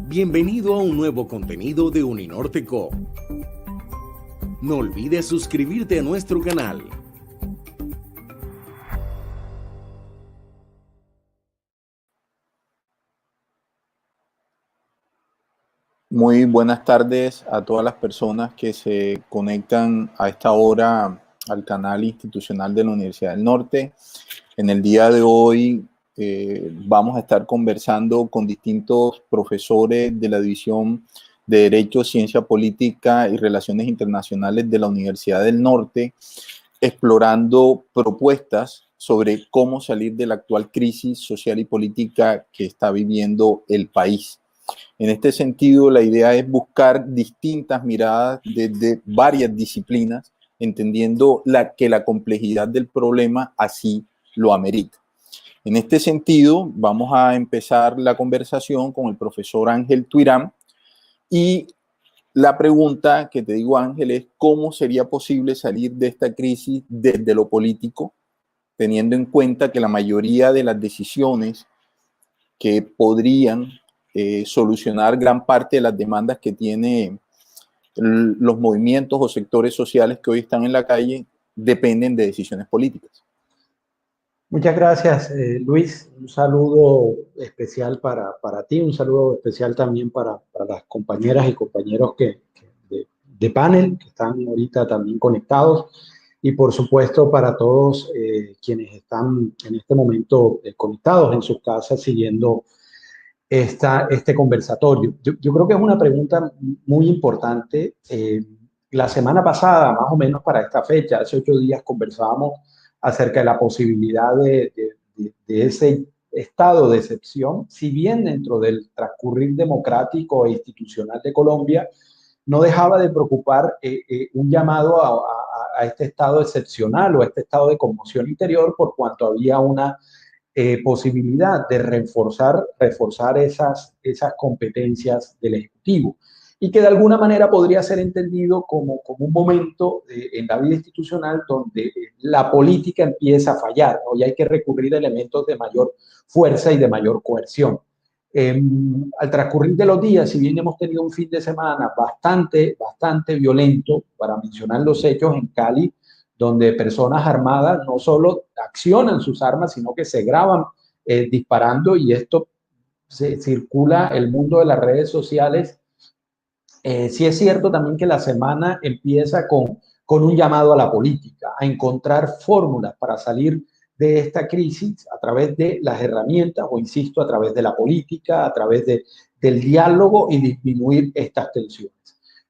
Bienvenido a un nuevo contenido de Uninorte Co. No olvides suscribirte a nuestro canal. Muy buenas tardes a todas las personas que se conectan a esta hora al canal institucional de la Universidad del Norte. En el día de hoy vamos a estar conversando con distintos profesores de la División de Derecho, Ciencia Política y Relaciones Internacionales de la Universidad del Norte, explorando propuestas sobre cómo salir de la actual crisis social y política que está viviendo el país. En este sentido, la idea es buscar distintas miradas desde varias disciplinas, entendiendo que la complejidad del problema así lo amerita. En este sentido, vamos a empezar la conversación con el profesor Ángel Tuirán y la pregunta que te digo, Ángel, es ¿cómo sería posible salir de esta crisis desde lo político, teniendo en cuenta que la mayoría de las decisiones que podrían solucionar gran parte de las demandas que tiene los movimientos o sectores sociales que hoy están en la calle dependen de decisiones políticas? Muchas gracias, Luis. Un saludo especial para ti, un saludo especial también para las compañeras y compañeros de panel que están ahorita también conectados y por supuesto para todos quienes están en este momento conectados en sus casas siguiendo este conversatorio. Yo creo que es una pregunta muy importante. La semana pasada, más o menos para esta fecha, hace 8 días, conversábamos acerca de la posibilidad de ese estado de excepción, si bien dentro del transcurrir democrático e institucional de Colombia no dejaba de preocupar un llamado a este estado excepcional o a este estado de conmoción interior por cuanto había una posibilidad de reforzar esas competencias del Ejecutivo y que de alguna manera podría ser entendido como un momento en la vida institucional donde la política empieza a fallar, ¿no? Y hay que recurrir a elementos de mayor fuerza y de mayor coerción. Al transcurrir de los días, si bien hemos tenido un fin de semana bastante violento, para mencionar los hechos en Cali, donde personas armadas no solo accionan sus armas, sino que se graban disparando y esto se circula el mundo de las redes sociales. Sí es cierto también que la semana empieza con un llamado a la política, a encontrar fórmulas para salir de esta crisis a través de las herramientas, o insisto, a través de la política, a través del diálogo y disminuir estas tensiones.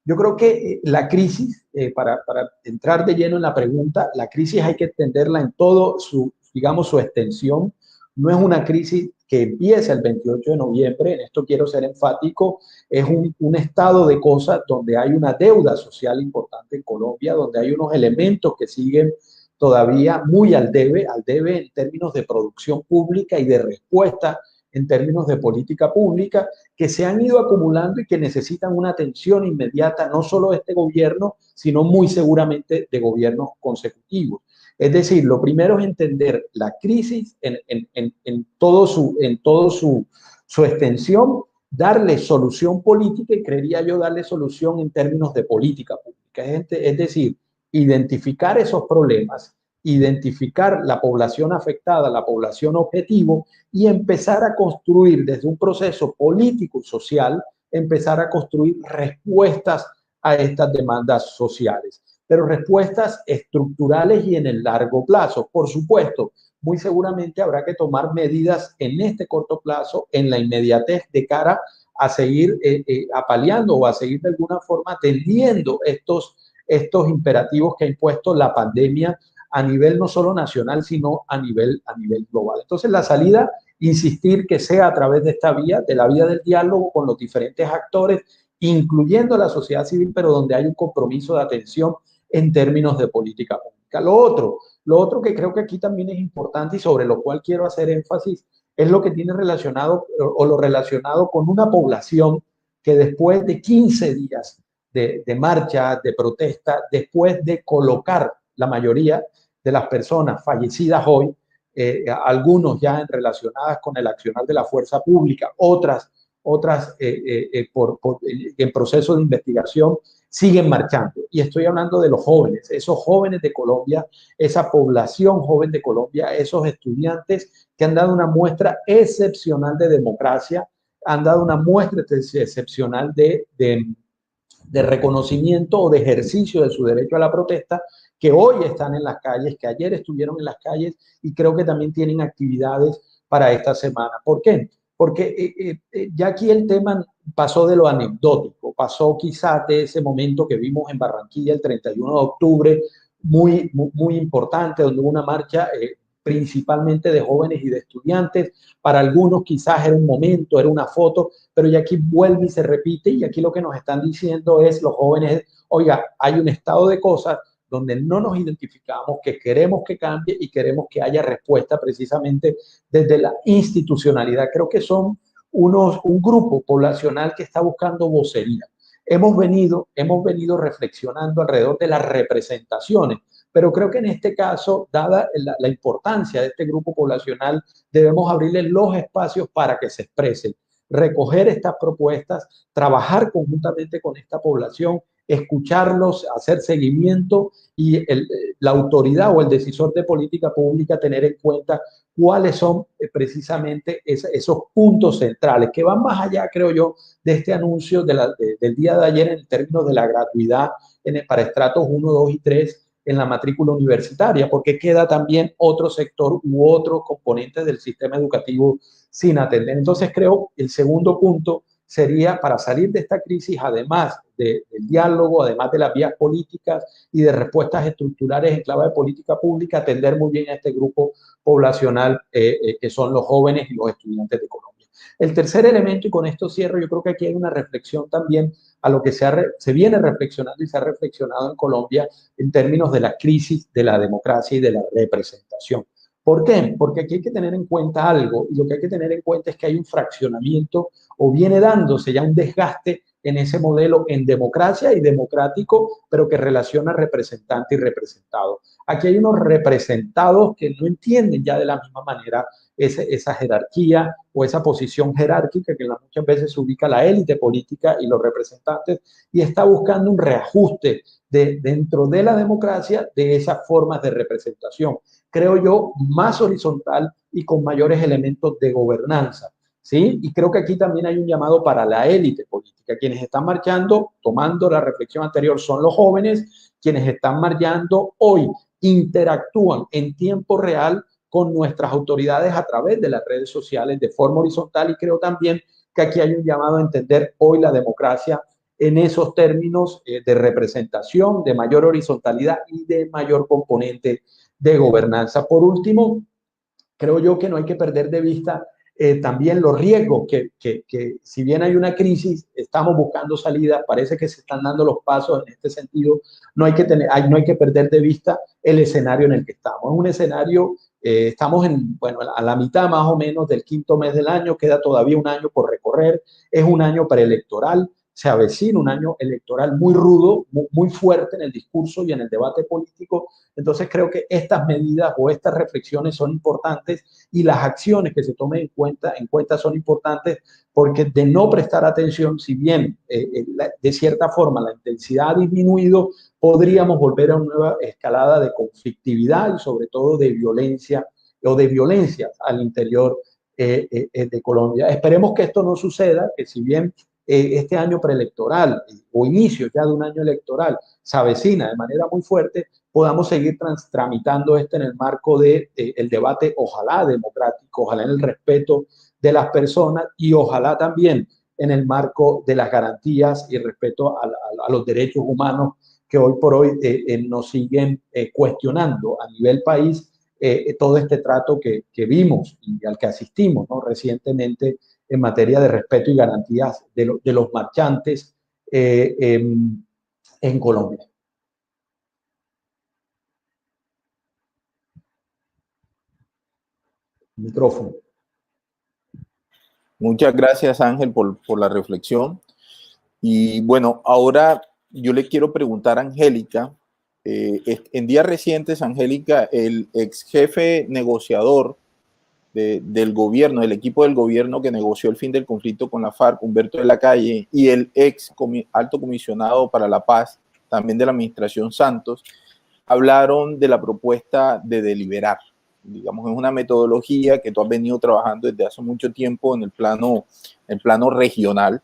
Yo creo que la crisis, para entrar de lleno en la pregunta, la crisis hay que entenderla en todo su, digamos, su extensión. No es una crisis que empieza el 28 de noviembre, en esto quiero ser enfático, es un estado de cosas donde hay una deuda social importante en Colombia, donde hay unos elementos que siguen todavía muy al debe en términos de producción pública y de respuesta en términos de política pública, que se han ido acumulando y que necesitan una atención inmediata, no solo de este gobierno, sino muy seguramente de gobiernos consecutivos. Es decir, lo primero es entender la crisis en todo su extensión, darle solución política y creería yo darle solución en términos de política pública. Es decir, identificar esos problemas, identificar la población afectada, la población objetivo y empezar a construir desde un proceso político y social, empezar a construir respuestas a estas demandas sociales, pero respuestas estructurales y en el largo plazo. Por supuesto, muy seguramente habrá que tomar medidas en este corto plazo, en la inmediatez de cara a seguir apaleando o a seguir de alguna forma atendiendo estos imperativos que ha impuesto la pandemia a nivel no solo nacional, sino a nivel global. Entonces, la salida, insistir que sea a través de esta vía, de la vía del diálogo con los diferentes actores, incluyendo la sociedad civil, pero donde hay un compromiso de atención en términos de política pública. Lo otro que creo que aquí también es importante y sobre lo cual quiero hacer énfasis es lo que tiene relacionado o lo relacionado con una población que después de 15 días de marcha, de protesta, después de colocar la mayoría de las personas fallecidas hoy, algunos ya relacionadas con el accionar de la fuerza pública, otras otras en proceso de investigación, siguen marchando. Y estoy hablando de los jóvenes, esos jóvenes de Colombia, esa población joven de Colombia, esos estudiantes que han dado una muestra excepcional de democracia, han dado una muestra excepcional de reconocimiento o de ejercicio de su derecho a la protesta, que hoy están en las calles, que ayer estuvieron en las calles y creo que también tienen actividades para esta semana. ¿Por qué? Porque ya aquí el tema pasó de lo anecdótico, pasó quizás de ese momento que vimos en Barranquilla el 31 de octubre, muy importante, donde hubo una marcha principalmente de jóvenes y de estudiantes. Para algunos quizás era un momento, era una foto, pero ya aquí vuelve y se repite, y aquí lo que nos están diciendo es los jóvenes, oiga, hay un estado de cosas donde no nos identificamos, que queremos que cambie y queremos que haya respuesta precisamente desde la institucionalidad. Creo que son un grupo poblacional que está buscando vocería. Hemos venido reflexionando alrededor de las representaciones, pero creo que en este caso, dada la importancia de este grupo poblacional, debemos abrirle los espacios para que se expresen, recoger estas propuestas, trabajar conjuntamente con esta población, escucharlos, hacer seguimiento y la autoridad o el decisor de política pública tener en cuenta cuáles son precisamente esos puntos centrales que van más allá, creo yo, de este anuncio del día de ayer en términos de la gratuidad para estratos 1, 2 y 3 en la matrícula universitaria, porque queda también otro sector u otros componentes del sistema educativo sin atender. Entonces creo el segundo punto sería, para salir de esta crisis, además del diálogo, además de las vías políticas y de respuestas estructurales en clave de política pública, atender muy bien a este grupo poblacional que son los jóvenes y los estudiantes de Colombia. El tercer elemento, y con esto cierro, yo creo que aquí hay una reflexión también a lo que se viene reflexionando y se ha reflexionado en Colombia en términos de la crisis de la democracia y de la representación. ¿Por qué? Porque aquí hay que tener en cuenta algo, y lo que hay que tener en cuenta es que hay un fraccionamiento o viene dándose ya un desgaste en ese modelo en democracia y democrático, pero que relaciona representante y representado. Aquí hay unos representados que no entienden ya de la misma manera esa jerarquía o esa posición jerárquica que muchas veces se ubica la élite política y los representantes, y está buscando un reajuste dentro de la democracia de esas formas de representación, creo yo, más horizontal y con mayores elementos de gobernanza. ¿Sí? Y creo que aquí también hay un llamado para la élite política. Quienes están marchando, tomando la reflexión anterior, son los jóvenes. Quienes están marchando hoy interactúan en tiempo real con nuestras autoridades a través de las redes sociales de forma horizontal, y creo también que aquí hay un llamado a entender hoy la democracia en esos términos de representación, de mayor horizontalidad y de mayor componente de gobernanza. Por último, creo yo que no hay que perder de vista también los riesgos que si bien hay una crisis, estamos buscando salidas, parece que se están dando los pasos en este sentido, no hay que perder de vista el escenario en el que estamos. Es un escenario, estamos a la mitad más o menos del quinto mes del año, queda todavía un año por recorrer, es un año preelectoral, se avecina un año electoral muy rudo, muy fuerte en el discurso y en el debate político. Entonces creo que estas medidas o estas reflexiones son importantes, y las acciones que se tomen en cuenta son importantes, porque de no prestar atención, si bien de cierta forma la intensidad ha disminuido, podríamos volver a una nueva escalada de conflictividad y sobre todo de violencia o de violencias al interior de Colombia. Esperemos que esto no suceda, que si bien este año preelectoral o inicio ya de un año electoral se avecina de manera muy fuerte, podamos seguir tramitando esto en el marco del debate, ojalá democrático, ojalá en el respeto de las personas, y ojalá también en el marco de las garantías y respeto a los derechos humanos que hoy por hoy nos siguen cuestionando a nivel país, todo este trato que vimos y al que asistimos, ¿no?, recientemente en materia de respeto y garantías de los marchantes en Colombia. Micrófono. Muchas gracias, Ángel, por la reflexión. Y bueno, ahora yo le quiero preguntar a Angélica. En días recientes, Angélica, el ex jefe negociador del gobierno, del equipo del gobierno que negoció el fin del conflicto con la FARC, Humberto de la Calle, y el alto comisionado para la paz, también de la administración Santos, hablaron de la propuesta de deliberar. Digamos, es una metodología que tú has venido trabajando desde hace mucho tiempo en el plano regional.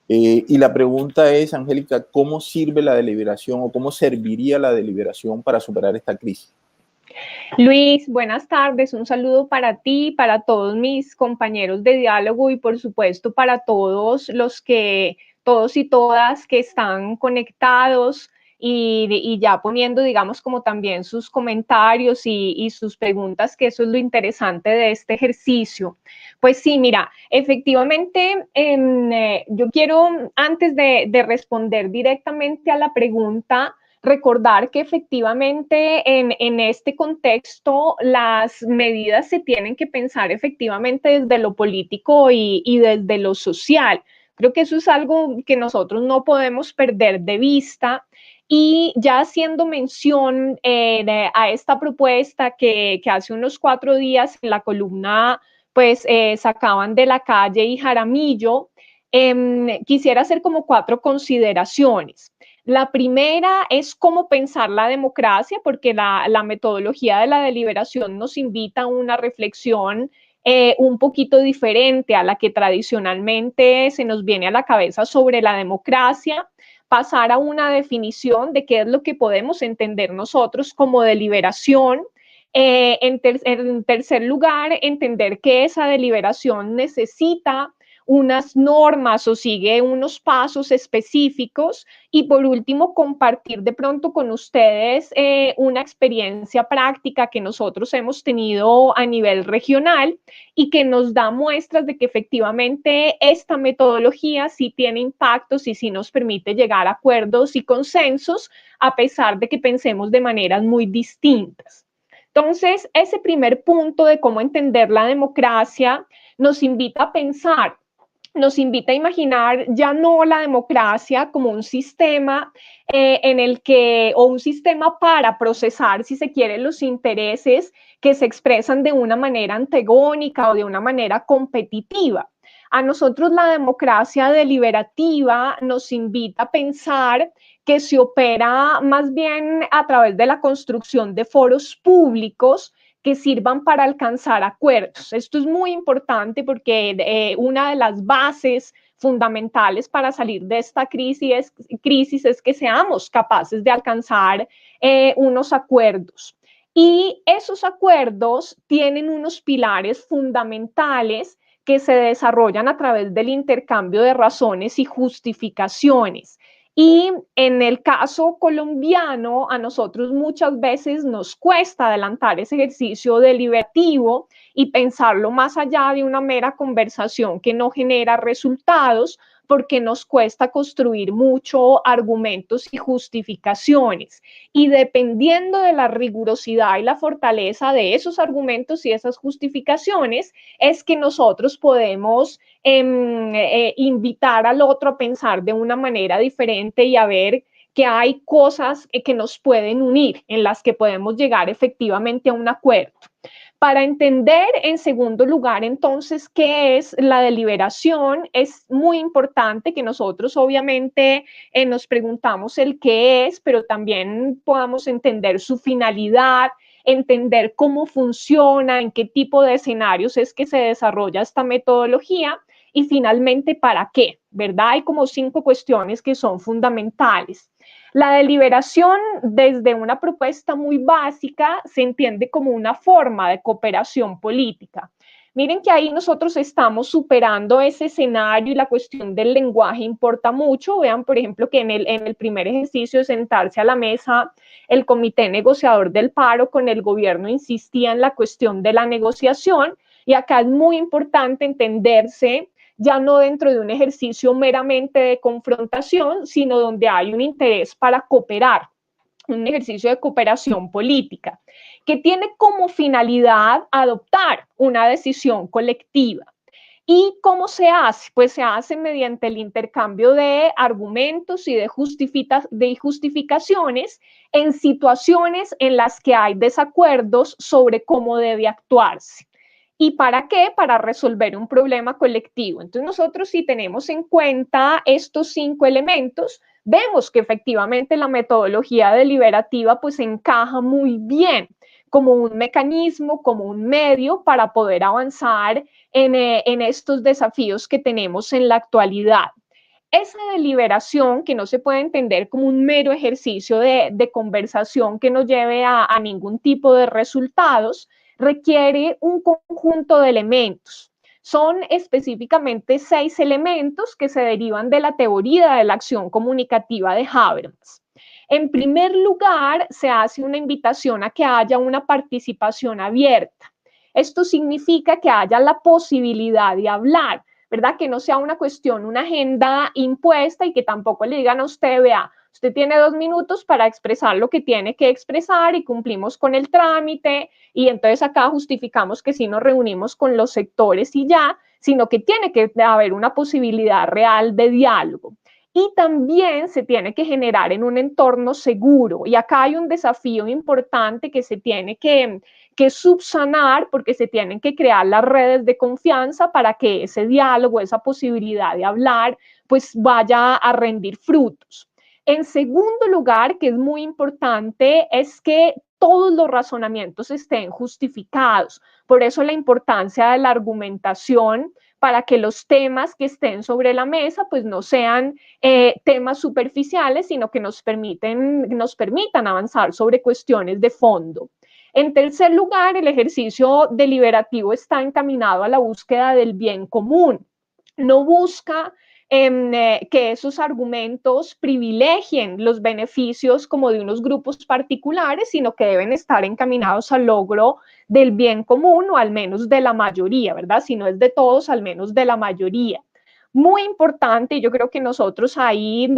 Y la pregunta es, Angélica, ¿cómo sirve la deliberación o cómo serviría la deliberación para superar esta crisis? Luis, buenas tardes. Un saludo para ti, para todos mis compañeros de diálogo y por supuesto para todos todos y todas que están conectados y ya poniendo, digamos, como también sus comentarios y sus preguntas, que eso es lo interesante de este ejercicio. Pues sí, mira, efectivamente, yo quiero, antes de responder directamente a la pregunta, recordar que efectivamente en este contexto las medidas se tienen que pensar efectivamente desde lo político y desde lo social. Creo que eso es algo que nosotros no podemos perder de vista. Y ya haciendo mención a esta propuesta que hace unos 4 días en la columna pues sacaban de La Calle y Jaramillo, quisiera hacer como 4 consideraciones. La primera es cómo pensar la democracia, porque la metodología de la deliberación nos invita a una reflexión un poquito diferente a la que tradicionalmente se nos viene a la cabeza sobre la democracia, pasar a una definición de qué es lo que podemos entender nosotros como deliberación. En tercer lugar, entender que esa deliberación necesita unas normas o sigue unos pasos específicos y por último compartir de pronto con ustedes una experiencia práctica que nosotros hemos tenido a nivel regional y que nos da muestras de que efectivamente esta metodología sí tiene impactos y sí nos permite llegar a acuerdos y consensos a pesar de que pensemos de maneras muy distintas. Entonces, ese primer punto de cómo entender la democracia nos invita a pensar, nos invita a imaginar ya no la democracia como un sistema o un sistema para procesar, si se quiere, los intereses que se expresan de una manera antagónica o de una manera competitiva. A nosotros la democracia deliberativa nos invita a pensar que se opera más bien a través de la construcción de foros públicos que sirvan para alcanzar acuerdos. Esto es muy importante porque una de las bases fundamentales para salir de esta crisis es que seamos capaces de alcanzar unos acuerdos. Y esos acuerdos tienen unos pilares fundamentales que se desarrollan a través del intercambio de razones y justificaciones. Y en el caso colombiano, a nosotros muchas veces nos cuesta adelantar ese ejercicio deliberativo y pensarlo más allá de una mera conversación que no genera resultados, porque nos cuesta construir mucho argumentos y justificaciones. Y dependiendo de la rigurosidad y la fortaleza de esos argumentos y esas justificaciones, es que nosotros podemos invitar al otro a pensar de una manera diferente y a ver que hay cosas que nos pueden unir, en las que podemos llegar efectivamente a un acuerdo. Para entender, en segundo lugar, entonces, qué es la deliberación, es muy importante que nosotros obviamente nos preguntamos el qué es, pero también podamos entender su finalidad, entender cómo funciona, en qué tipo de escenarios es que se desarrolla esta metodología y finalmente para qué, ¿verdad? Hay como 5 cuestiones que son fundamentales. La deliberación, desde una propuesta muy básica, se entiende como una forma de cooperación política. Miren que ahí nosotros estamos superando ese escenario y la cuestión del lenguaje importa mucho. Vean, por ejemplo, que en el primer ejercicio de sentarse a la mesa, el comité negociador del paro con el gobierno insistía en la cuestión de la negociación y acá es muy importante entenderse ya no dentro de un ejercicio meramente de confrontación, sino donde hay un interés para cooperar, un ejercicio de cooperación política, que tiene como finalidad adoptar una decisión colectiva. ¿Y cómo se hace? Pues se hace mediante el intercambio de argumentos y de justificaciones en situaciones en las que hay desacuerdos sobre cómo debe actuarse. ¿Y para qué? Para resolver un problema colectivo. Entonces nosotros, si tenemos en cuenta estos 5 elementos, vemos que efectivamente la metodología deliberativa pues encaja muy bien como un mecanismo, como un medio para poder avanzar en estos desafíos que tenemos en la actualidad. Esa deliberación, que no se puede entender como un mero ejercicio de conversación que no lleve a ningún tipo de resultados, requiere un conjunto de elementos. Son específicamente 6 elementos que se derivan de la teoría de la acción comunicativa de Habermas. En primer lugar, se hace una invitación a que haya una participación abierta. Esto significa que haya la posibilidad de hablar, ¿verdad? Que no sea una cuestión, una agenda impuesta y que tampoco le digan a usted, vea, usted tiene 2 minutos para expresar lo que tiene que expresar y cumplimos con el trámite y entonces acá justificamos que sí nos reunimos con los sectores y ya, sino que tiene que haber una posibilidad real de diálogo. Y también se tiene que generar en un entorno seguro. Y acá hay un desafío importante que se tiene que subsanar, porque se tienen que crear las redes de confianza para que ese diálogo, esa posibilidad de hablar, pues vaya a rendir frutos. En segundo lugar, que es muy importante, es que todos los razonamientos estén justificados. Por eso la importancia de la argumentación, para que los temas que estén sobre la mesa pues no sean temas superficiales, sino que nos permitan avanzar sobre cuestiones de fondo. En tercer lugar, el ejercicio deliberativo está encaminado a la búsqueda del bien común. No busca que esos argumentos privilegien los beneficios como de unos grupos particulares, sino que deben estar encaminados al logro del bien común o al menos de la mayoría, ¿verdad? Si no es de todos, al menos de la mayoría. Muy importante, yo creo que nosotros ahí,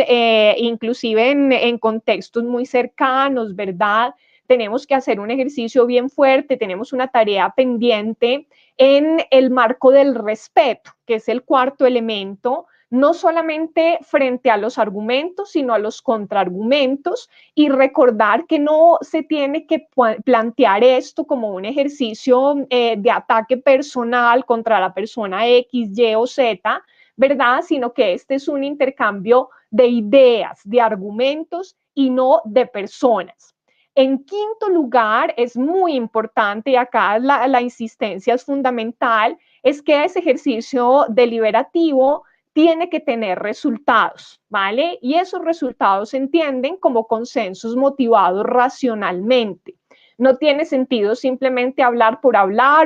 inclusive en contextos muy cercanos, ¿verdad? Tenemos que hacer un ejercicio bien fuerte, tenemos una tarea pendiente en el marco del respeto, que es el cuarto elemento, no solamente frente a los argumentos, sino a los contraargumentos, y recordar que no se tiene que plantear esto como un ejercicio de ataque personal contra la persona X, Y o Z, ¿verdad? Sino que este es un intercambio de ideas, de argumentos y no de personas. En quinto lugar, es muy importante, y acá la insistencia es fundamental, es que ese ejercicio deliberativo tiene que tener resultados, ¿vale? Y esos resultados se entienden como consensos motivados racionalmente. No tiene sentido simplemente hablar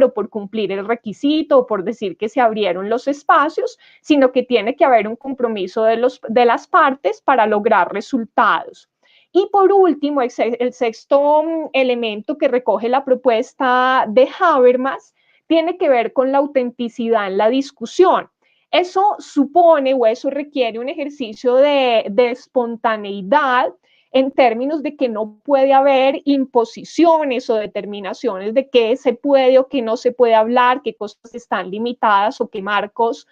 o por cumplir el requisito o por decir que se abrieron los espacios, sino que tiene que haber un compromiso de las partes para lograr resultados. Y por último, el sexto elemento que recoge la propuesta de Habermas tiene que ver con la autenticidad en la discusión. Eso supone o eso requiere un ejercicio de espontaneidad en términos de que no puede haber imposiciones o determinaciones de qué se puede o qué no se puede hablar, qué cosas están limitadas o qué marcos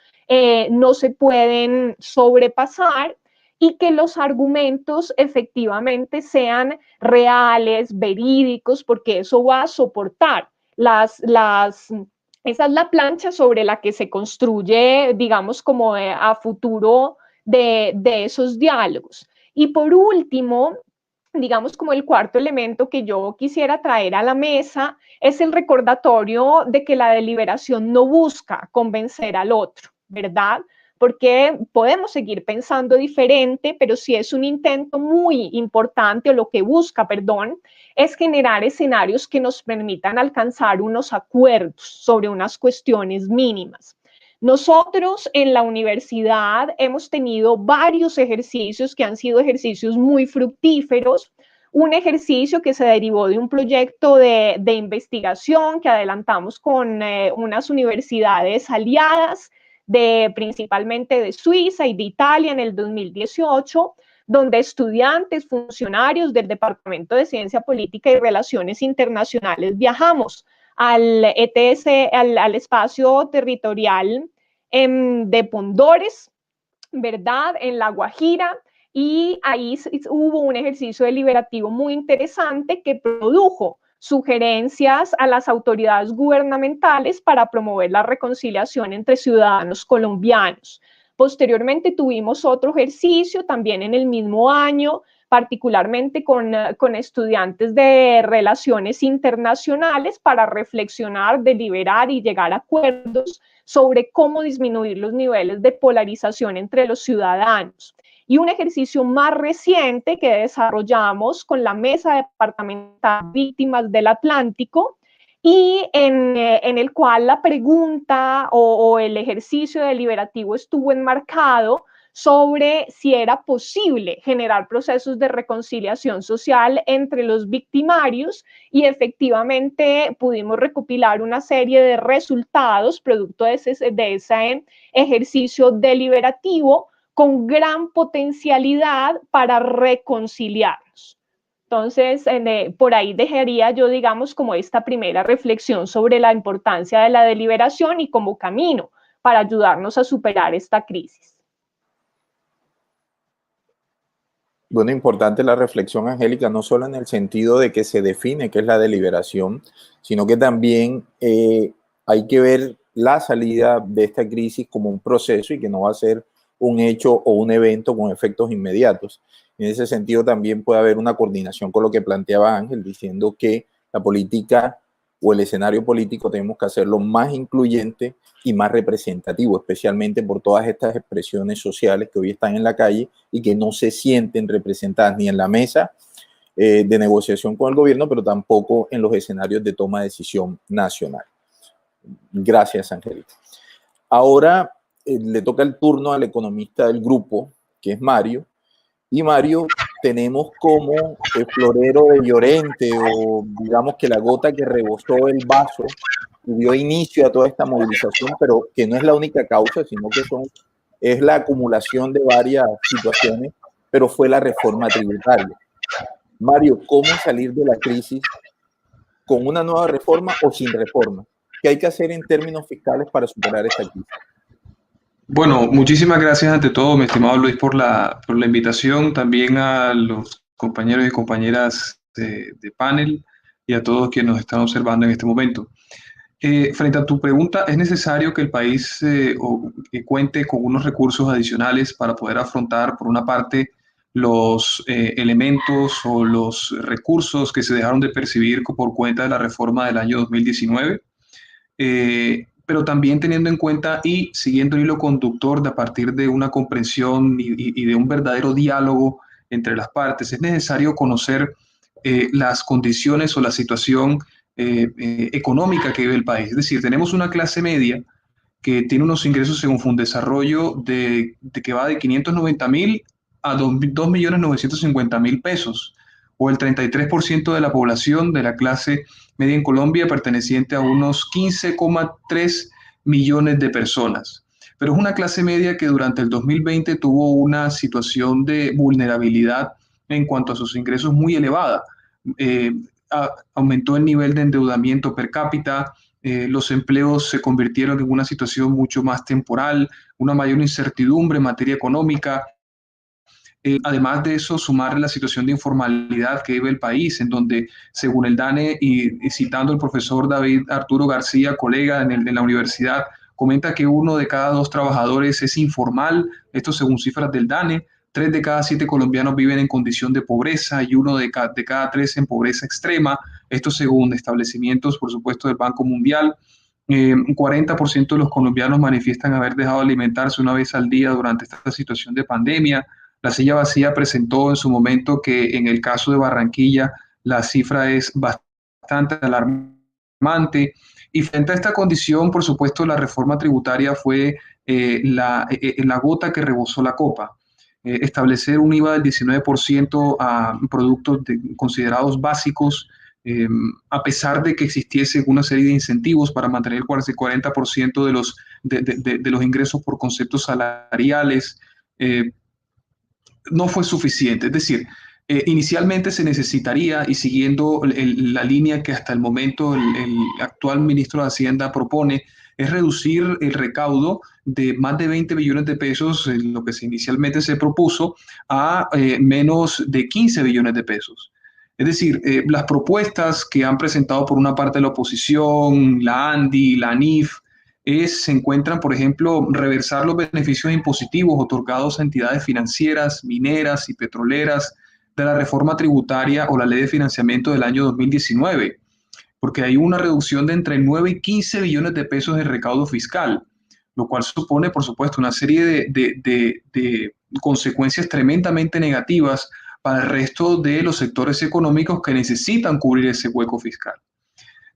no se pueden sobrepasar, y que los argumentos efectivamente sean reales, verídicos, porque eso va a soportar esa es la plancha sobre la que se construye, digamos, como a futuro de esos diálogos. Y por último, digamos, como el cuarto elemento que yo quisiera traer a la mesa es el recordatorio de que la deliberación no busca convencer al otro, ¿verdad? Porque podemos seguir pensando diferente, pero sí es un intento muy importante, o lo que busca, perdón, es generar escenarios que nos permitan alcanzar unos acuerdos sobre unas cuestiones mínimas. Nosotros en la universidad hemos tenido varios ejercicios que han sido ejercicios muy fructíferos. Un ejercicio que se derivó de un proyecto de investigación que adelantamos con unas universidades aliadas, principalmente de Suiza y de Italia en el 2018, donde estudiantes, funcionarios del Departamento de Ciencia Política y Relaciones Internacionales viajamos al ETS, al espacio territorial de Pondores, ¿verdad? En La Guajira, y ahí hubo un ejercicio deliberativo muy interesante que produjo sugerencias a las autoridades gubernamentales para promover la reconciliación entre ciudadanos colombianos. Posteriormente tuvimos otro ejercicio también en el mismo año, particularmente con estudiantes de relaciones internacionales para reflexionar, deliberar y llegar a acuerdos sobre cómo disminuir los niveles de polarización entre los ciudadanos. Y un ejercicio más reciente que desarrollamos con la Mesa Departamental Víctimas del Atlántico, y en el cual la pregunta o el ejercicio deliberativo estuvo enmarcado sobre si era posible generar procesos de reconciliación social entre los victimarios, y efectivamente pudimos recopilar una serie de resultados producto de ese ejercicio deliberativo con gran potencialidad para reconciliarnos. Entonces, por ahí dejaría yo, digamos, como esta primera reflexión sobre la importancia de la deliberación y como camino para ayudarnos a superar esta crisis. Bueno, importante la reflexión, Angélica, no solo en el sentido de que se define qué es la deliberación, sino que también hay que ver la salida de esta crisis como un proceso y que no va a ser un hecho o un evento con efectos inmediatos. En ese sentido también puede haber una coordinación con lo que planteaba Ángel, diciendo que la política o el escenario político tenemos que hacerlo más incluyente y más representativo, especialmente por todas estas expresiones sociales que hoy están en la calle y que no se sienten representadas ni en la mesa de negociación con el gobierno, pero tampoco en los escenarios de toma de decisión nacional. Gracias, Angélica. Ahora le toca el turno al economista del grupo, que es Mario. Y Mario, tenemos como el florero de Llorente, o digamos que la gota que rebosó el vaso y dio inicio a toda esta movilización, pero que no es la única causa, sino que es la acumulación de varias situaciones, pero fue la reforma tributaria. Mario, ¿cómo salir de la crisis con una nueva reforma o sin reforma? ¿Qué hay que hacer en términos fiscales para superar esta crisis? Bueno, muchísimas gracias ante todo, mi estimado Luis, por la invitación, también a los compañeros y compañeras de panel y a todos quienes nos están observando en este momento. Frente a tu pregunta, ¿es necesario que el país cuente con unos recursos adicionales para poder afrontar, por una parte, los elementos o los recursos que se dejaron de percibir por cuenta de la reforma del año 2019? Pero también teniendo en cuenta y siguiendo el hilo conductor de a partir de una comprensión y de un verdadero diálogo entre las partes, es necesario conocer las condiciones o la situación económica que vive el país. Es decir, tenemos una clase media que tiene unos ingresos según Fundesarrollo de que va de 590.000 a 2.950.000 pesos, o el 33% de la población de la clase media en Colombia, perteneciente a unos 15,3 millones de personas. Pero es una clase media que durante el 2020 tuvo una situación de vulnerabilidad en cuanto a sus ingresos muy elevada. Aumentó el nivel de endeudamiento per cápita, los empleos se convirtieron en una situación mucho más temporal, una mayor incertidumbre en materia económica. Además de eso, sumarle la situación de informalidad que vive el país, en donde, según el DANE, y citando al profesor David Arturo García, colega en la universidad, comenta que 1 de cada 2 trabajadores es informal, esto según cifras del DANE. 3 de cada 7 colombianos viven en condición de pobreza y 1 de cada 3 en pobreza extrema, esto según establecimientos, por supuesto, del Banco Mundial. 40% de los colombianos manifiestan haber dejado de alimentarse una vez al día durante esta situación de pandemia. La Silla Vacía presentó en su momento que en el caso de Barranquilla la cifra es bastante alarmante, y frente a esta condición, por supuesto, la reforma tributaria fue la gota que rebosó la copa. Establecer un IVA del 19% a productos considerados básicos, a pesar de que existiese una serie de incentivos para mantener el 40% de los ingresos por conceptos salariales, no fue suficiente. Es decir, inicialmente se necesitaría, y siguiendo la línea que hasta el momento el actual ministro de Hacienda propone, es reducir el recaudo de más de 20 billones de pesos, lo que inicialmente se propuso, a menos de 15 billones de pesos. Es decir, las propuestas que han presentado por una parte de la oposición, la ANDI, la ANIF, se encuentran, por ejemplo, reversar los beneficios impositivos otorgados a entidades financieras, mineras y petroleras de la reforma tributaria o la ley de financiamiento del año 2019, porque hay una reducción de entre 9 y 15 billones de pesos de recaudo fiscal, lo cual supone, por supuesto, una serie de consecuencias tremendamente negativas para el resto de los sectores económicos que necesitan cubrir ese hueco fiscal.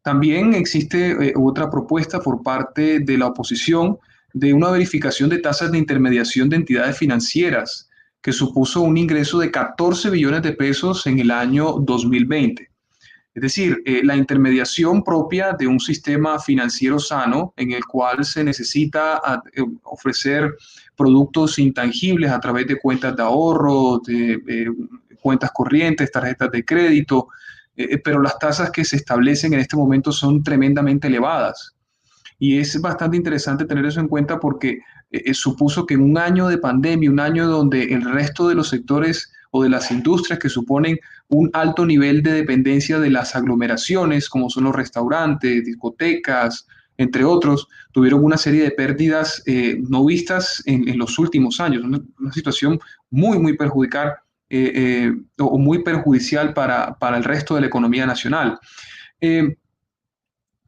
También existe otra propuesta por parte de la oposición de una verificación de tasas de intermediación de entidades financieras, que supuso un ingreso de 14 billones de pesos en el año 2020. Es decir, la intermediación propia de un sistema financiero sano en el cual se necesita ofrecer productos intangibles a través de cuentas de ahorro, de cuentas corrientes, tarjetas de crédito, pero las tasas que se establecen en este momento son tremendamente elevadas. Y es bastante interesante tener eso en cuenta porque supuso que en un año de pandemia, un año donde el resto de los sectores o de las industrias que suponen un alto nivel de dependencia de las aglomeraciones, como son los restaurantes, discotecas, entre otros, tuvieron una serie de pérdidas no vistas en los últimos años. Una situación muy perjudicial o muy perjudicial para el resto de la economía nacional.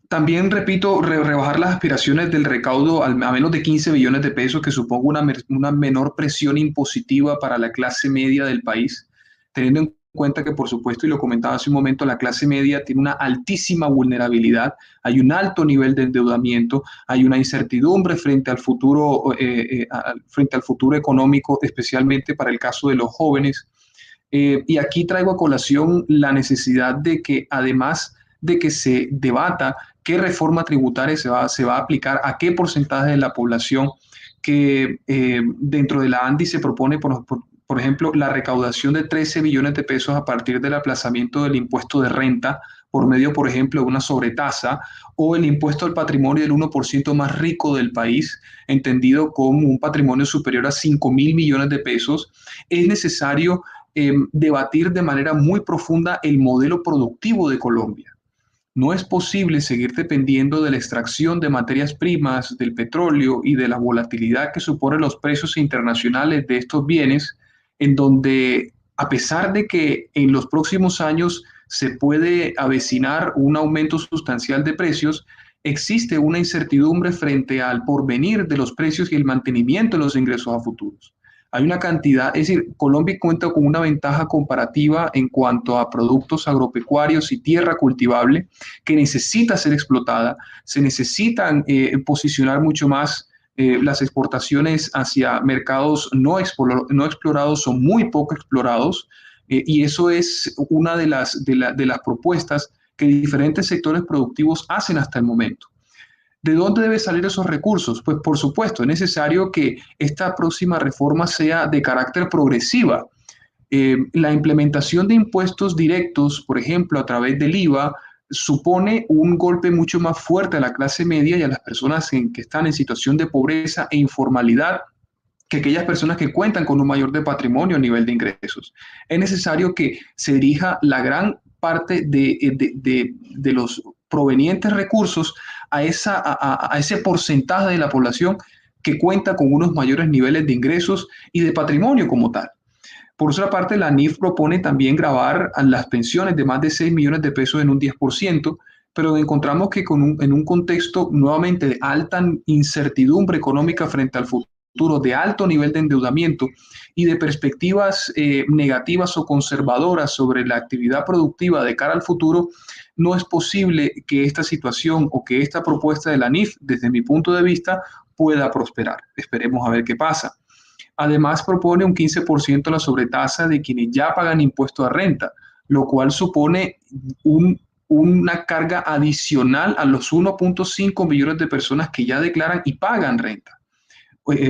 También, repito, rebajar las aspiraciones del recaudo a menos de 15 billones de pesos, que suponga una menor presión impositiva para la clase media del país, teniendo en cuenta que, por supuesto, y lo comentaba hace un momento, la clase media tiene una altísima vulnerabilidad, hay un alto nivel de endeudamiento, hay una incertidumbre frente al futuro económico, especialmente para el caso de los jóvenes. Y aquí traigo a colación la necesidad de que, además de que se debata qué reforma tributaria se va a aplicar a qué porcentaje de la población, que dentro de la ANDI se propone, por ejemplo, la recaudación de 13 billones de pesos a partir del aplazamiento del impuesto de renta por medio, por ejemplo, de una sobretasa, o el impuesto al patrimonio del 1% más rico del país, entendido como un patrimonio superior a 5.000 millones de pesos. Es necesario debatir de manera muy profunda el modelo productivo de Colombia. No es posible seguir dependiendo de la extracción de materias primas, del petróleo y de la volatilidad que suponen los precios internacionales de estos bienes, en donde, a pesar de que en los próximos años se puede avecinar un aumento sustancial de precios, existe una incertidumbre frente al porvenir de los precios y el mantenimiento de los ingresos a futuros. Hay una cantidad, es decir, Colombia cuenta con una ventaja comparativa en cuanto a productos agropecuarios y tierra cultivable que necesita ser explotada. Se necesitan posicionar mucho más las exportaciones hacia mercados no explorados o muy poco explorados, y eso es una de las propuestas que diferentes sectores productivos hacen hasta el momento. ¿De dónde deben salir esos recursos? Pues por supuesto, es necesario que esta próxima reforma sea de carácter progresiva. La implementación de impuestos directos, por ejemplo, a través del IVA, supone un golpe mucho más fuerte a la clase media y a las personas que están en situación de pobreza e informalidad que aquellas personas que cuentan con un mayor de patrimonio a nivel de ingresos. Es necesario que se dirija la gran parte de los provenientes recursos a ese porcentaje de la población que cuenta con unos mayores niveles de ingresos y de patrimonio como tal. Por otra parte, la ANIF propone también gravar a las pensiones de más de 6 millones de pesos en un 10%, pero encontramos que en un contexto nuevamente de alta incertidumbre económica frente al futuro, de alto nivel de endeudamiento y de perspectivas negativas o conservadoras sobre la actividad productiva de cara al futuro, no es posible que esta situación o que esta propuesta de la ANIF, desde mi punto de vista, pueda prosperar. Esperemos a ver qué pasa. Además, propone un 15% la sobretasa de quienes ya pagan impuesto a renta, lo cual supone una carga adicional a los 1.5 millones de personas que ya declaran y pagan renta,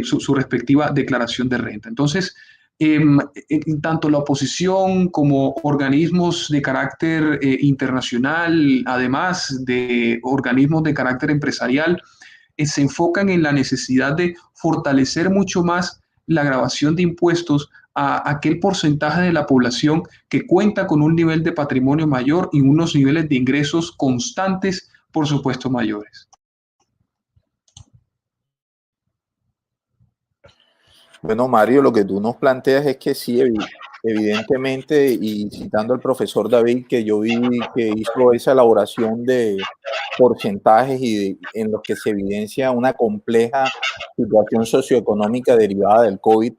su respectiva declaración de renta. Entonces, tanto la oposición como organismos de carácter internacional, además de organismos de carácter empresarial, se enfocan en la necesidad de fortalecer mucho más la gravación de impuestos a aquel porcentaje de la población que cuenta con un nivel de patrimonio mayor y unos niveles de ingresos constantes, por supuesto, mayores. Bueno, Mario, lo que tú nos planteas es que sí, evidentemente, y citando al profesor David, que yo vi que hizo esa elaboración de porcentajes en los que se evidencia una compleja situación socioeconómica derivada del COVID,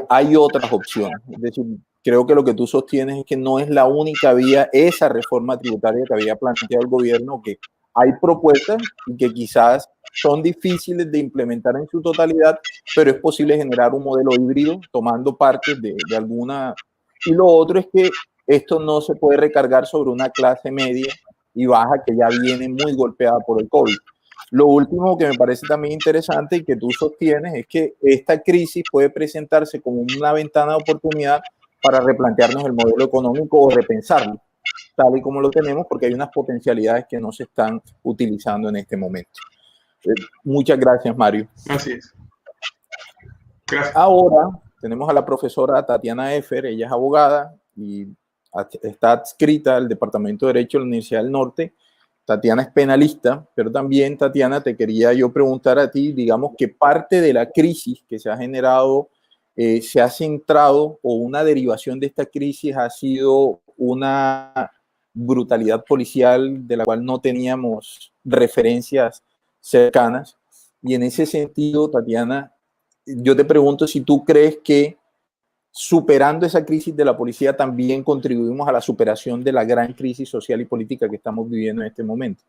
hay otras opciones. Es decir, creo que lo que tú sostienes es que no es la única vía esa reforma tributaria que había planteado el gobierno, que hay propuestas y que quizás son difíciles de implementar en su totalidad, pero es posible generar un modelo híbrido tomando partes de alguna. Y lo otro es que esto no se puede recargar sobre una clase media y baja que ya viene muy golpeada por el COVID. Lo último que me parece también interesante y que tú sostienes es que esta crisis puede presentarse como una ventana de oportunidad para replantearnos el modelo económico o repensarlo, tal y como lo tenemos, porque hay unas potencialidades que no se están utilizando en este momento. Muchas gracias, Mario. Gracias. Gracias. Ahora tenemos a la profesora Tatiana Effer, ella es abogada y está adscrita al Departamento de Derecho de la Universidad del Norte. Tatiana es penalista, pero también, Tatiana, te quería yo preguntar a ti, digamos, que parte de la crisis que se ha generado, se ha centrado, o una derivación de esta crisis ha sido una brutalidad policial de la cual no teníamos referencias cercanas. Y en ese sentido, Tatiana, yo te pregunto si tú crees que superando esa crisis de la policía también contribuimos a la superación de la gran crisis social y política que estamos viviendo en este momento.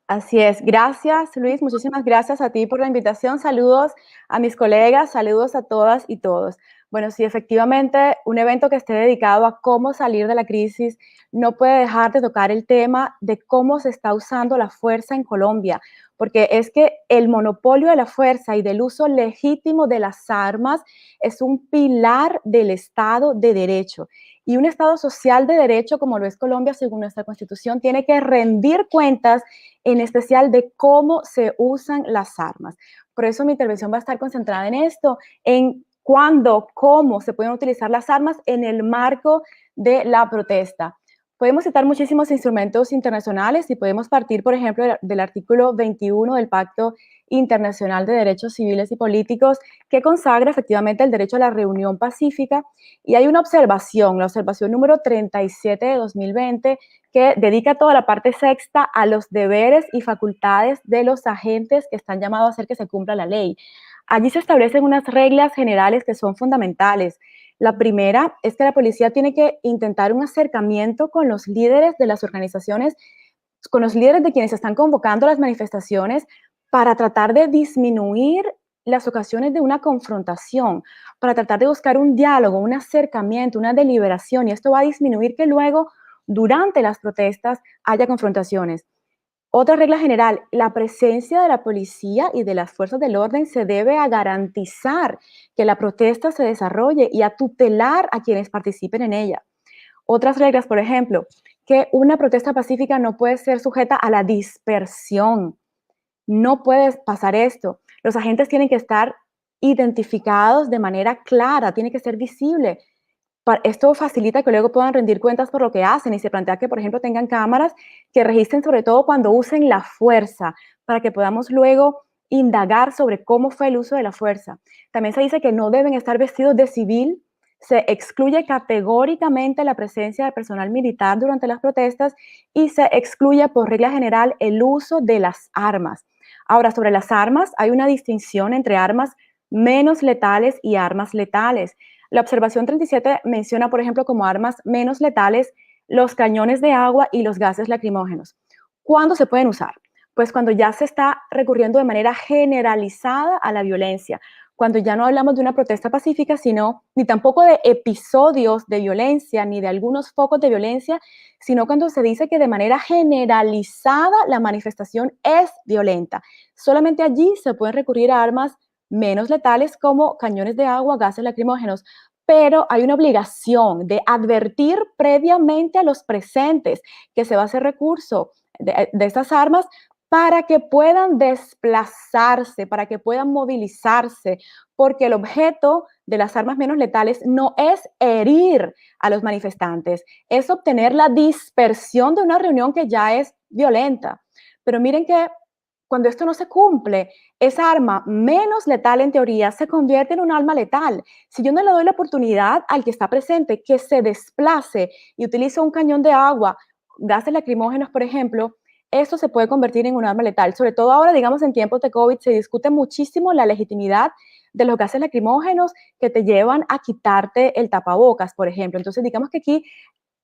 Así es. Gracias, Luis. Muchísimas gracias a ti por la invitación. Saludos a mis colegas, saludos a todas y todos. Bueno, sí, efectivamente, un evento que esté dedicado a cómo salir de la crisis no puede dejar de tocar el tema de cómo se está usando la fuerza en Colombia, porque es que el monopolio de la fuerza y del uso legítimo de las armas es un pilar del Estado de Derecho. Y un Estado social de derecho, como lo es Colombia, según nuestra Constitución, tiene que rendir cuentas, en especial de cómo se usan las armas. Por eso mi intervención va a estar concentrada en esto, en cuándo, cómo se pueden utilizar las armas en el marco de la protesta. Podemos citar muchísimos instrumentos internacionales y podemos partir, por ejemplo, del artículo 21 del Pacto Internacional de Derechos Civiles y Políticos, que consagra efectivamente el derecho a la reunión pacífica. Y hay una observación, la observación número 37 de 2020, que dedica toda la parte sexta a los deberes y facultades de los agentes que están llamados a hacer que se cumpla la ley. Allí se establecen unas reglas generales que son fundamentales. La primera es que la policía tiene que intentar un acercamiento con los líderes de las organizaciones, con los líderes de quienes están convocando las manifestaciones, para tratar de disminuir las ocasiones de una confrontación, para tratar de buscar un diálogo, un acercamiento, una deliberación, y esto va a disminuir que luego, durante las protestas, haya confrontaciones. Otra regla general, la presencia de la policía y de las fuerzas del orden se debe a garantizar que la protesta se desarrolle y a tutelar a quienes participen en ella. Otras reglas, por ejemplo, que una protesta pacífica no puede ser sujeta a la dispersión. No puede pasar esto. Los agentes tienen que estar identificados de manera clara, tiene que ser visible. Esto facilita que luego puedan rendir cuentas por lo que hacen y se plantea que, por ejemplo, tengan cámaras que registren sobre todo cuando usen la fuerza, para que podamos luego indagar sobre cómo fue el uso de la fuerza. También se dice que no deben estar vestidos de civil, se excluye categóricamente la presencia de personal militar durante las protestas y se excluye por regla general el uso de las armas. Ahora, sobre las armas, hay una distinción entre armas menos letales y armas letales. La observación 37 menciona, por ejemplo, como armas menos letales los cañones de agua y los gases lacrimógenos. ¿Cuándo se pueden usar? Pues cuando ya se está recurriendo de manera generalizada a la violencia, cuando ya no hablamos de una protesta pacífica, sino ni tampoco de episodios de violencia, ni de algunos focos de violencia, sino cuando se dice que de manera generalizada la manifestación es violenta. Solamente allí se pueden recurrir a armas menos letales como cañones de agua, gases lacrimógenos, pero hay una obligación de advertir previamente a los presentes que se va a hacer recurso de estas armas para que puedan desplazarse, para que puedan movilizarse, porque el objeto de las armas menos letales no es herir a los manifestantes, es obtener la dispersión de una reunión que ya es violenta. Pero miren que cuando esto no se cumple, esa arma menos letal en teoría se convierte en un arma letal. Si yo no le doy la oportunidad al que está presente que se desplace y utiliza un cañón de agua, gases lacrimógenos, por ejemplo, esto se puede convertir en un arma letal. Sobre todo ahora, digamos, en tiempos de COVID, se discute muchísimo la legitimidad de los gases lacrimógenos que te llevan a quitarte el tapabocas, por ejemplo. Entonces, digamos que aquí,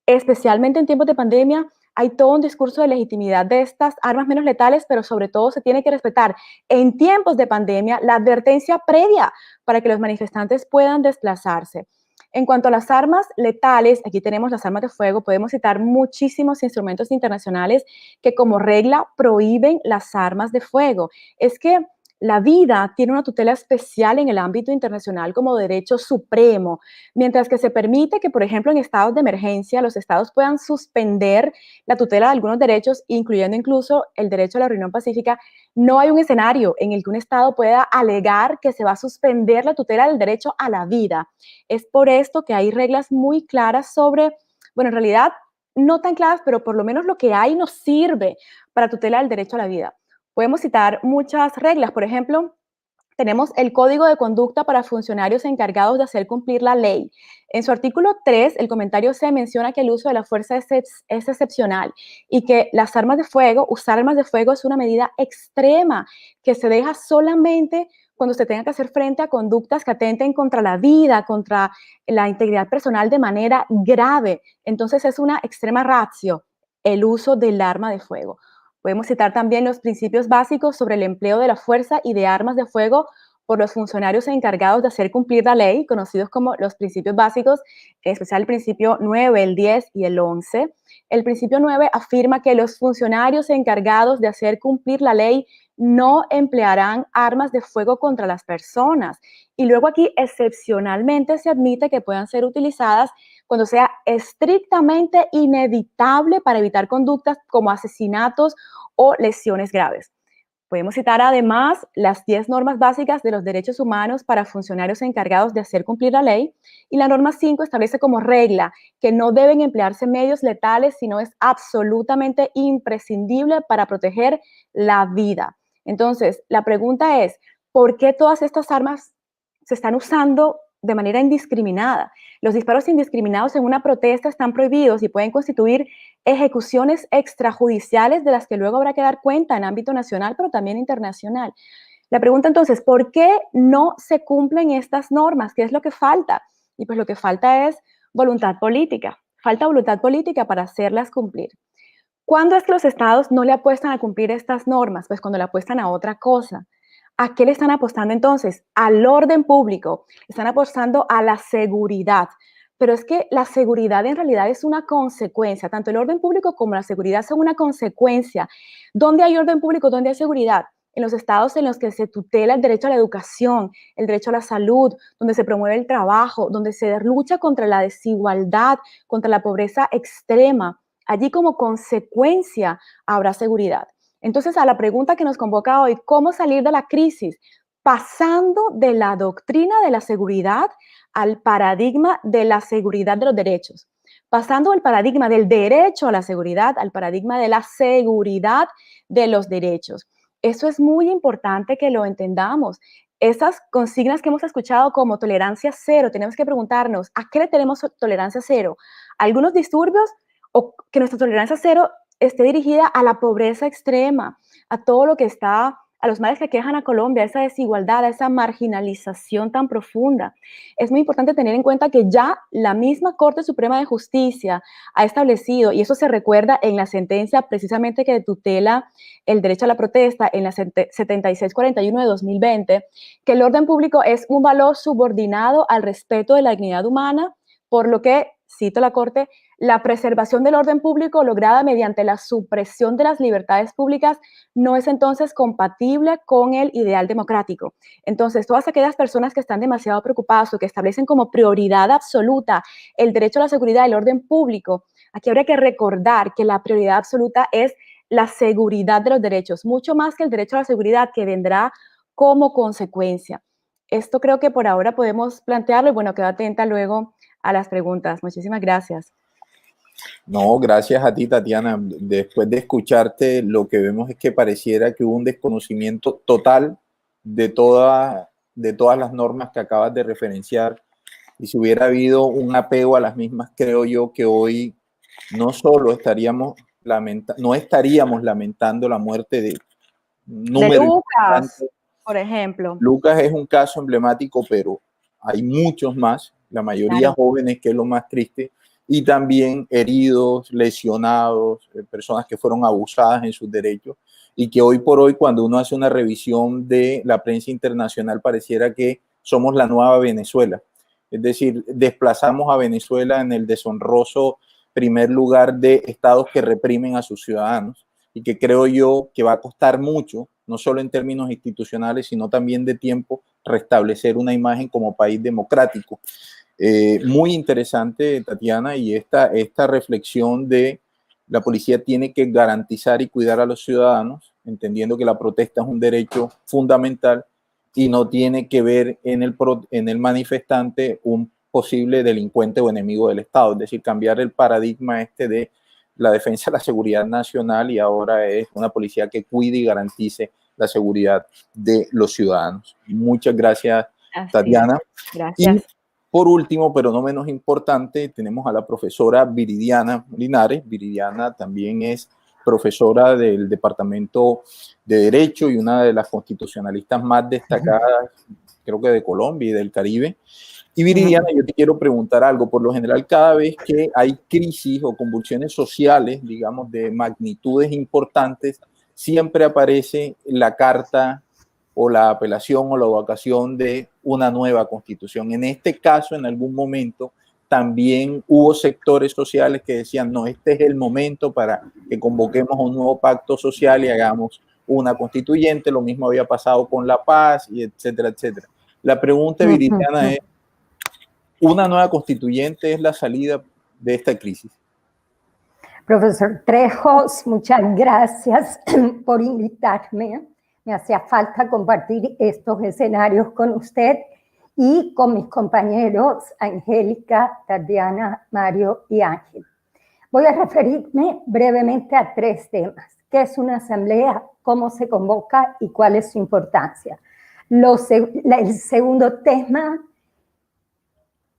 especialmente en tiempos de pandemia, hay todo un discurso de legitimidad de estas armas menos letales, pero sobre todo se tiene que respetar en tiempos de pandemia la advertencia previa para que los manifestantes puedan desplazarse. En cuanto a las armas letales, aquí tenemos las armas de fuego, podemos citar muchísimos instrumentos internacionales que como regla prohíben las armas de fuego. Es que la vida tiene una tutela especial en el ámbito internacional como derecho supremo, mientras que se permite que, por ejemplo, en estados de emergencia, los estados puedan suspender la tutela de algunos derechos, incluyendo incluso el derecho a la reunión pacífica. No hay un escenario en el que un estado pueda alegar que se va a suspender la tutela del derecho a la vida. Es por esto que hay reglas muy claras sobre, bueno, en realidad no tan claras, pero por lo menos lo que hay nos sirve para tutelar el derecho a la vida. Podemos citar muchas reglas, por ejemplo, tenemos el Código de Conducta para funcionarios encargados de hacer cumplir la ley. En su artículo 3, el comentario C menciona que el uso de la fuerza es excepcional y que las armas de fuego, usar armas de fuego es una medida extrema que se deja solamente cuando se tenga que hacer frente a conductas que atenten contra la vida, contra la integridad personal de manera grave. Entonces es una extrema ratio el uso del arma de fuego. Podemos citar también los principios básicos sobre el empleo de la fuerza y de armas de fuego por los funcionarios encargados de hacer cumplir la ley, conocidos como los principios básicos, en especial el principio 9, el 10 y el 11. El principio 9 afirma que los funcionarios encargados de hacer cumplir la ley no emplearán armas de fuego contra las personas. Y luego aquí, excepcionalmente, se admite que puedan ser utilizadas cuando sea estrictamente inevitable para evitar conductas como asesinatos o lesiones graves. Podemos citar además las 10 normas básicas de los derechos humanos para funcionarios encargados de hacer cumplir la ley, y la norma 5 establece como regla que no deben emplearse medios letales si no es absolutamente imprescindible para proteger la vida. Entonces, la pregunta es, ¿por qué todas estas armas se están usando de manera indiscriminada? Los disparos indiscriminados en una protesta están prohibidos y pueden constituir ejecuciones extrajudiciales de las que luego habrá que dar cuenta en ámbito nacional, pero también internacional. La pregunta entonces, ¿por qué no se cumplen estas normas? ¿Qué es lo que falta? Y pues lo que falta es voluntad política. Falta voluntad política para hacerlas cumplir. ¿Cuándo es que los estados no le apuestan a cumplir estas normas? Pues cuando le apuestan a otra cosa. ¿A qué le están apostando entonces? Al orden público, están apostando a la seguridad. Pero es que la seguridad en realidad es una consecuencia, tanto el orden público como la seguridad son una consecuencia. ¿Dónde hay orden público? ¿Dónde hay seguridad? En los estados en los que se tutela el derecho a la educación, el derecho a la salud, donde se promueve el trabajo, donde se lucha contra la desigualdad, contra la pobreza extrema. Allí como consecuencia habrá seguridad. Entonces, a la pregunta que nos convoca hoy, ¿cómo salir de la crisis? Pasando de la doctrina de la seguridad al paradigma de la seguridad de los derechos. Pasando del paradigma del derecho a la seguridad al paradigma de la seguridad de los derechos. Eso es muy importante que lo entendamos. Esas consignas que hemos escuchado como tolerancia cero, tenemos que preguntarnos, ¿a qué le tenemos tolerancia cero? ¿A algunos disturbios o que nuestra tolerancia cero esté dirigida a la pobreza extrema, a todo lo que está, a los males que aquejan a Colombia, a esa desigualdad, a esa marginalización tan profunda? Es muy importante tener en cuenta que ya la misma Corte Suprema de Justicia ha establecido, y eso se recuerda en la sentencia precisamente que tutela el derecho a la protesta, en la 7641 de 2020, que el orden público es un valor subordinado al respeto de la dignidad humana, por lo que, cito la Corte, la preservación del orden público lograda mediante la supresión de las libertades públicas no es entonces compatible con el ideal democrático. Entonces, todas aquellas personas que están demasiado preocupadas o que establecen como prioridad absoluta el derecho a la seguridad y el orden público, aquí habría que recordar que la prioridad absoluta es la seguridad de los derechos, mucho más que el derecho a la seguridad que vendrá como consecuencia. Esto creo que por ahora podemos plantearlo y bueno, quedo atenta luego a las preguntas. Muchísimas gracias. No, gracias a ti, Tatiana. Después de escucharte, lo que vemos es que pareciera que hubo un desconocimiento total de todas las normas que acabas de referenciar. Y si hubiera habido un apego a las mismas, creo yo que hoy no solo estaríamos lamentando la muerte de De Lucas, por ejemplo. Lucas es un caso emblemático, pero hay muchos más, la mayoría jóvenes, que es lo más triste, y también heridos, lesionados, personas que fueron abusadas en sus derechos, y que hoy por hoy, cuando uno hace una revisión de la prensa internacional, pareciera que somos la nueva Venezuela. Es decir, desplazamos a Venezuela en el deshonroso primer lugar de estados que reprimen a sus ciudadanos, y que creo yo que va a costar mucho, no solo en términos institucionales, sino también de tiempo, restablecer una imagen como país democrático. Muy interesante, Tatiana, y esta reflexión de la policía tiene que garantizar y cuidar a los ciudadanos, entendiendo que la protesta es un derecho fundamental y no tiene que ver en el manifestante un posible delincuente o enemigo del Estado, es decir, cambiar el paradigma de la defensa de la seguridad nacional, y ahora es una policía que cuide y garantice la seguridad de los ciudadanos. Muchas gracias, Tatiana. Gracias. Y por último, pero no menos importante, tenemos a la profesora Viridiana Linares. Viridiana también es profesora del Departamento de Derecho y una de las constitucionalistas más destacadas, creo que de Colombia y del Caribe. Y Viridiana, yo te quiero preguntar algo. Por lo general, cada vez que hay crisis o convulsiones sociales, digamos, de magnitudes importantes, siempre aparece la carta o la apelación o la evocación de una nueva constitución. En este caso, en algún momento, también hubo sectores sociales que decían, no, este es el momento para que convoquemos un nuevo pacto social y hagamos una constituyente. Lo mismo había pasado con la paz, y etcétera, etcétera. La pregunta, Viridiana, es, ¿una nueva constituyente es la salida de esta crisis? Profesor Trejos, muchas gracias por invitarme. Me hacía falta compartir estos escenarios con usted y con mis compañeros Angélica, Tatiana, Mario y Ángel. Voy a referirme brevemente a 3 temas. ¿Qué es una asamblea? ¿Cómo se convoca? ¿Y cuál es su importancia? El segundo tema,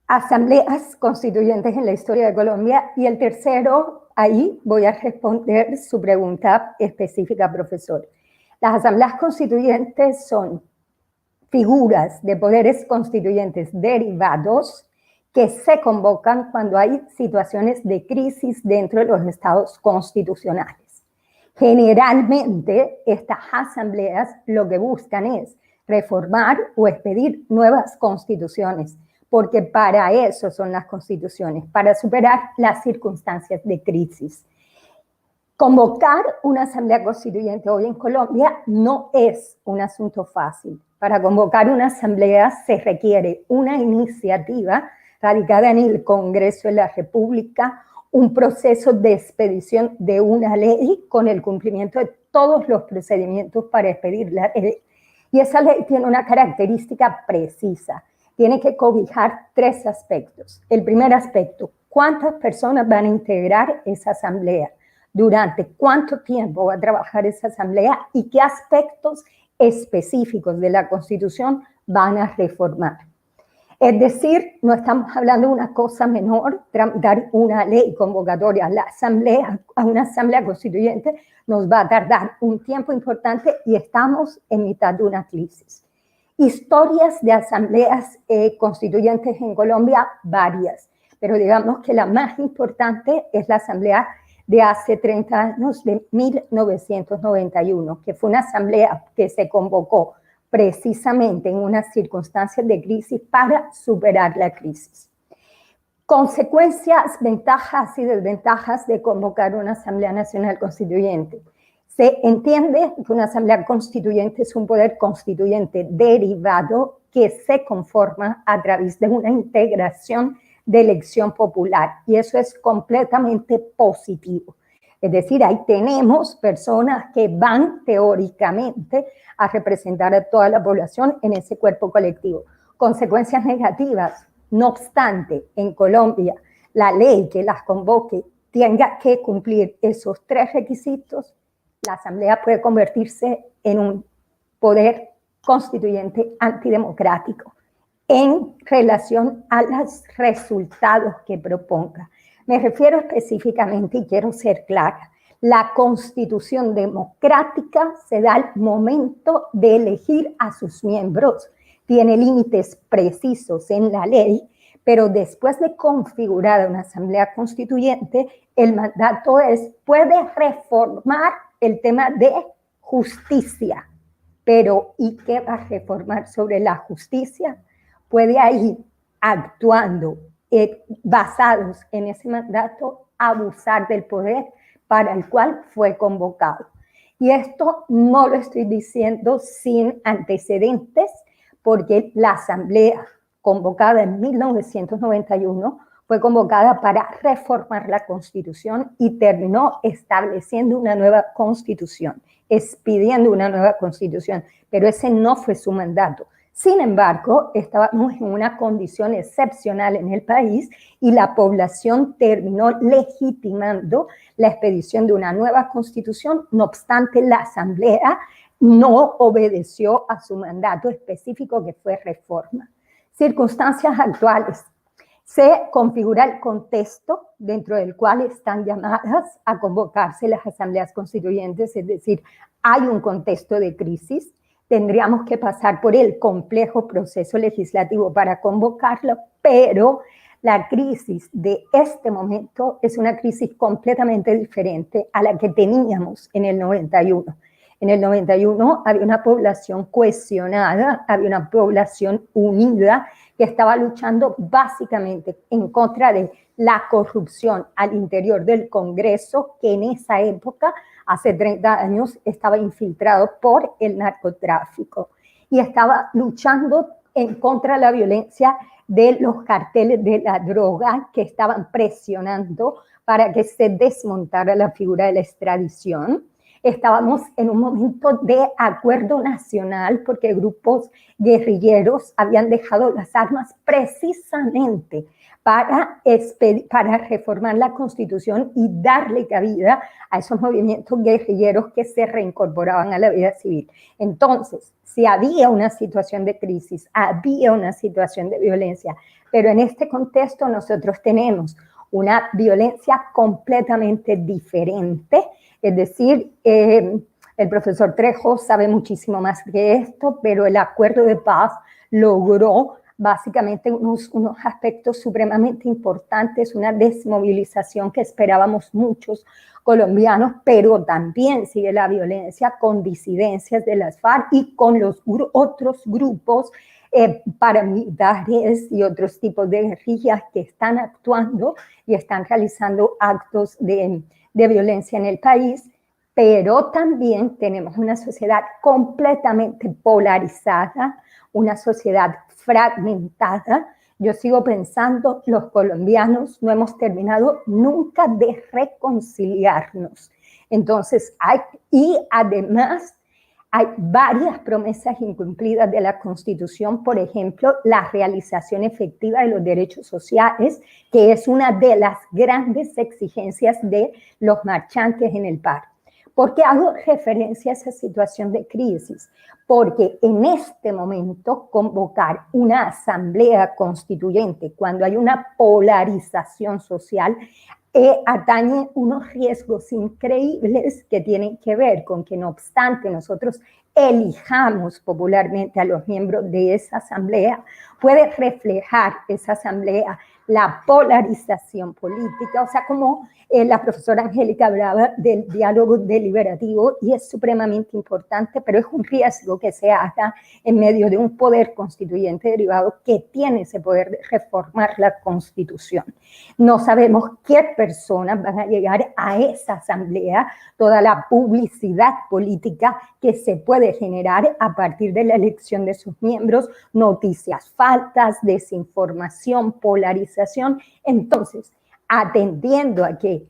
asambleas constituyentes en la historia de Colombia. Y el tercero, ahí voy a responder su pregunta específica, profesor. Las asambleas constituyentes son figuras de poderes constituyentes derivados que se convocan cuando hay situaciones de crisis dentro de los estados constitucionales. Generalmente, estas asambleas lo que buscan es reformar o expedir nuevas constituciones, porque para eso son las constituciones, para superar las circunstancias de crisis. Convocar una asamblea constituyente hoy en Colombia no es un asunto fácil. Para convocar una asamblea se requiere una iniciativa radicada en el Congreso de la República, un proceso de expedición de una ley con el cumplimiento de todos los procedimientos para expedir la ley. Y esa ley tiene una característica precisa. Tiene que cobijar 3 aspectos. El primer aspecto, ¿cuántas personas van a integrar esa asamblea? ¿Durante cuánto tiempo va a trabajar esa asamblea? ¿Y qué aspectos específicos de la Constitución van a reformar? Es decir, no estamos hablando de una cosa menor, tramitar una ley convocatoria a una asamblea constituyente nos va a tardar un tiempo importante y estamos en mitad de una crisis. Historias de asambleas constituyentes en Colombia, varias, pero digamos que la más importante es la asamblea de hace 30 años, de 1991, que fue una asamblea que se convocó precisamente en unas circunstancias de crisis para superar la crisis. Consecuencias, ventajas y desventajas de convocar una Asamblea Nacional Constituyente. Se entiende que una Asamblea Constituyente es un poder constituyente derivado que se conforma a través de una integración de elección popular, y eso es completamente positivo. Es decir, ahí tenemos personas que van teóricamente a representar a toda la población en ese cuerpo colectivo. Consecuencias negativas, no obstante, en Colombia, la ley que las convoque tenga que cumplir esos 3 requisitos, la Asamblea puede convertirse en un poder constituyente antidemocrático en relación a los resultados que proponga. Me refiero específicamente, y quiero ser clara, la Constitución democrática se da al momento de elegir a sus miembros. Tiene límites precisos en la ley, pero después de configurada una asamblea constituyente, el mandato puede reformar el tema de justicia. Pero, ¿y qué va a reformar sobre la justicia? Puede ir actuando basados en ese mandato, abusar del poder para el cual fue convocado. Y esto no lo estoy diciendo sin antecedentes, porque la Asamblea convocada en 1991 fue convocada para reformar la Constitución y terminó estableciendo una nueva Constitución, expidiendo una nueva Constitución, pero ese no fue su mandato. Sin embargo, estábamos en una condición excepcional en el país y la población terminó legitimando la expedición de una nueva Constitución. No obstante, la Asamblea no obedeció a su mandato específico, que fue reforma. Circunstancias actuales. Se configura el contexto dentro del cual están llamadas a convocarse las asambleas constituyentes, es decir, hay un contexto de crisis. Tendríamos que pasar por el complejo proceso legislativo para convocarlo, pero la crisis de este momento es una crisis completamente diferente a la que teníamos en el 91. En el 91 había una población cohesionada, había una población unida que estaba luchando básicamente en contra de la corrupción al interior del Congreso, que en esa época, hace 30 años, estaba infiltrado por el narcotráfico y estaba luchando en contra de la violencia de los carteles de la droga que estaban presionando para que se desmontara la figura de la extradición. Estábamos en un momento de acuerdo nacional porque grupos guerrilleros habían dejado las armas precisamente para reformar la Constitución y darle cabida a esos movimientos guerrilleros que se reincorporaban a la vida civil. Entonces, si había una situación de crisis, había una situación de violencia, pero en este contexto nosotros tenemos una violencia completamente diferente. Es decir, el profesor Trejo sabe muchísimo más que esto, pero el acuerdo de paz logró básicamente unos aspectos supremamente importantes, una desmovilización que esperábamos muchos colombianos, pero también sigue la violencia con disidencias de las FARC y con los otros grupos paramilitares y otros tipos de guerrillas que están actuando y están realizando actos de violencia en el país, pero también tenemos una sociedad completamente polarizada, una sociedad fragmentada. Yo sigo pensando, los colombianos no hemos terminado nunca de reconciliarnos. Entonces, además, hay varias promesas incumplidas de la Constitución, por ejemplo, la realización efectiva de los derechos sociales, que es una de las grandes exigencias de los marchantes en el paro. ¿Por qué hago referencia a esa situación de crisis? Porque en este momento convocar una asamblea constituyente cuando hay una polarización social atañe unos riesgos increíbles que tienen que ver con que no obstante nosotros elijamos popularmente a los miembros de esa asamblea, puede reflejar esa asamblea la polarización política, o sea, como la profesora Angélica hablaba del diálogo deliberativo y es supremamente importante, pero es un riesgo que se haga en medio de un poder constituyente derivado que tiene ese poder de reformar la Constitución. No sabemos qué personas van a llegar a esa asamblea, toda la publicidad política que se puede generar a partir de la elección de sus miembros, noticias falsas, desinformación, polarización. Entonces, atendiendo a que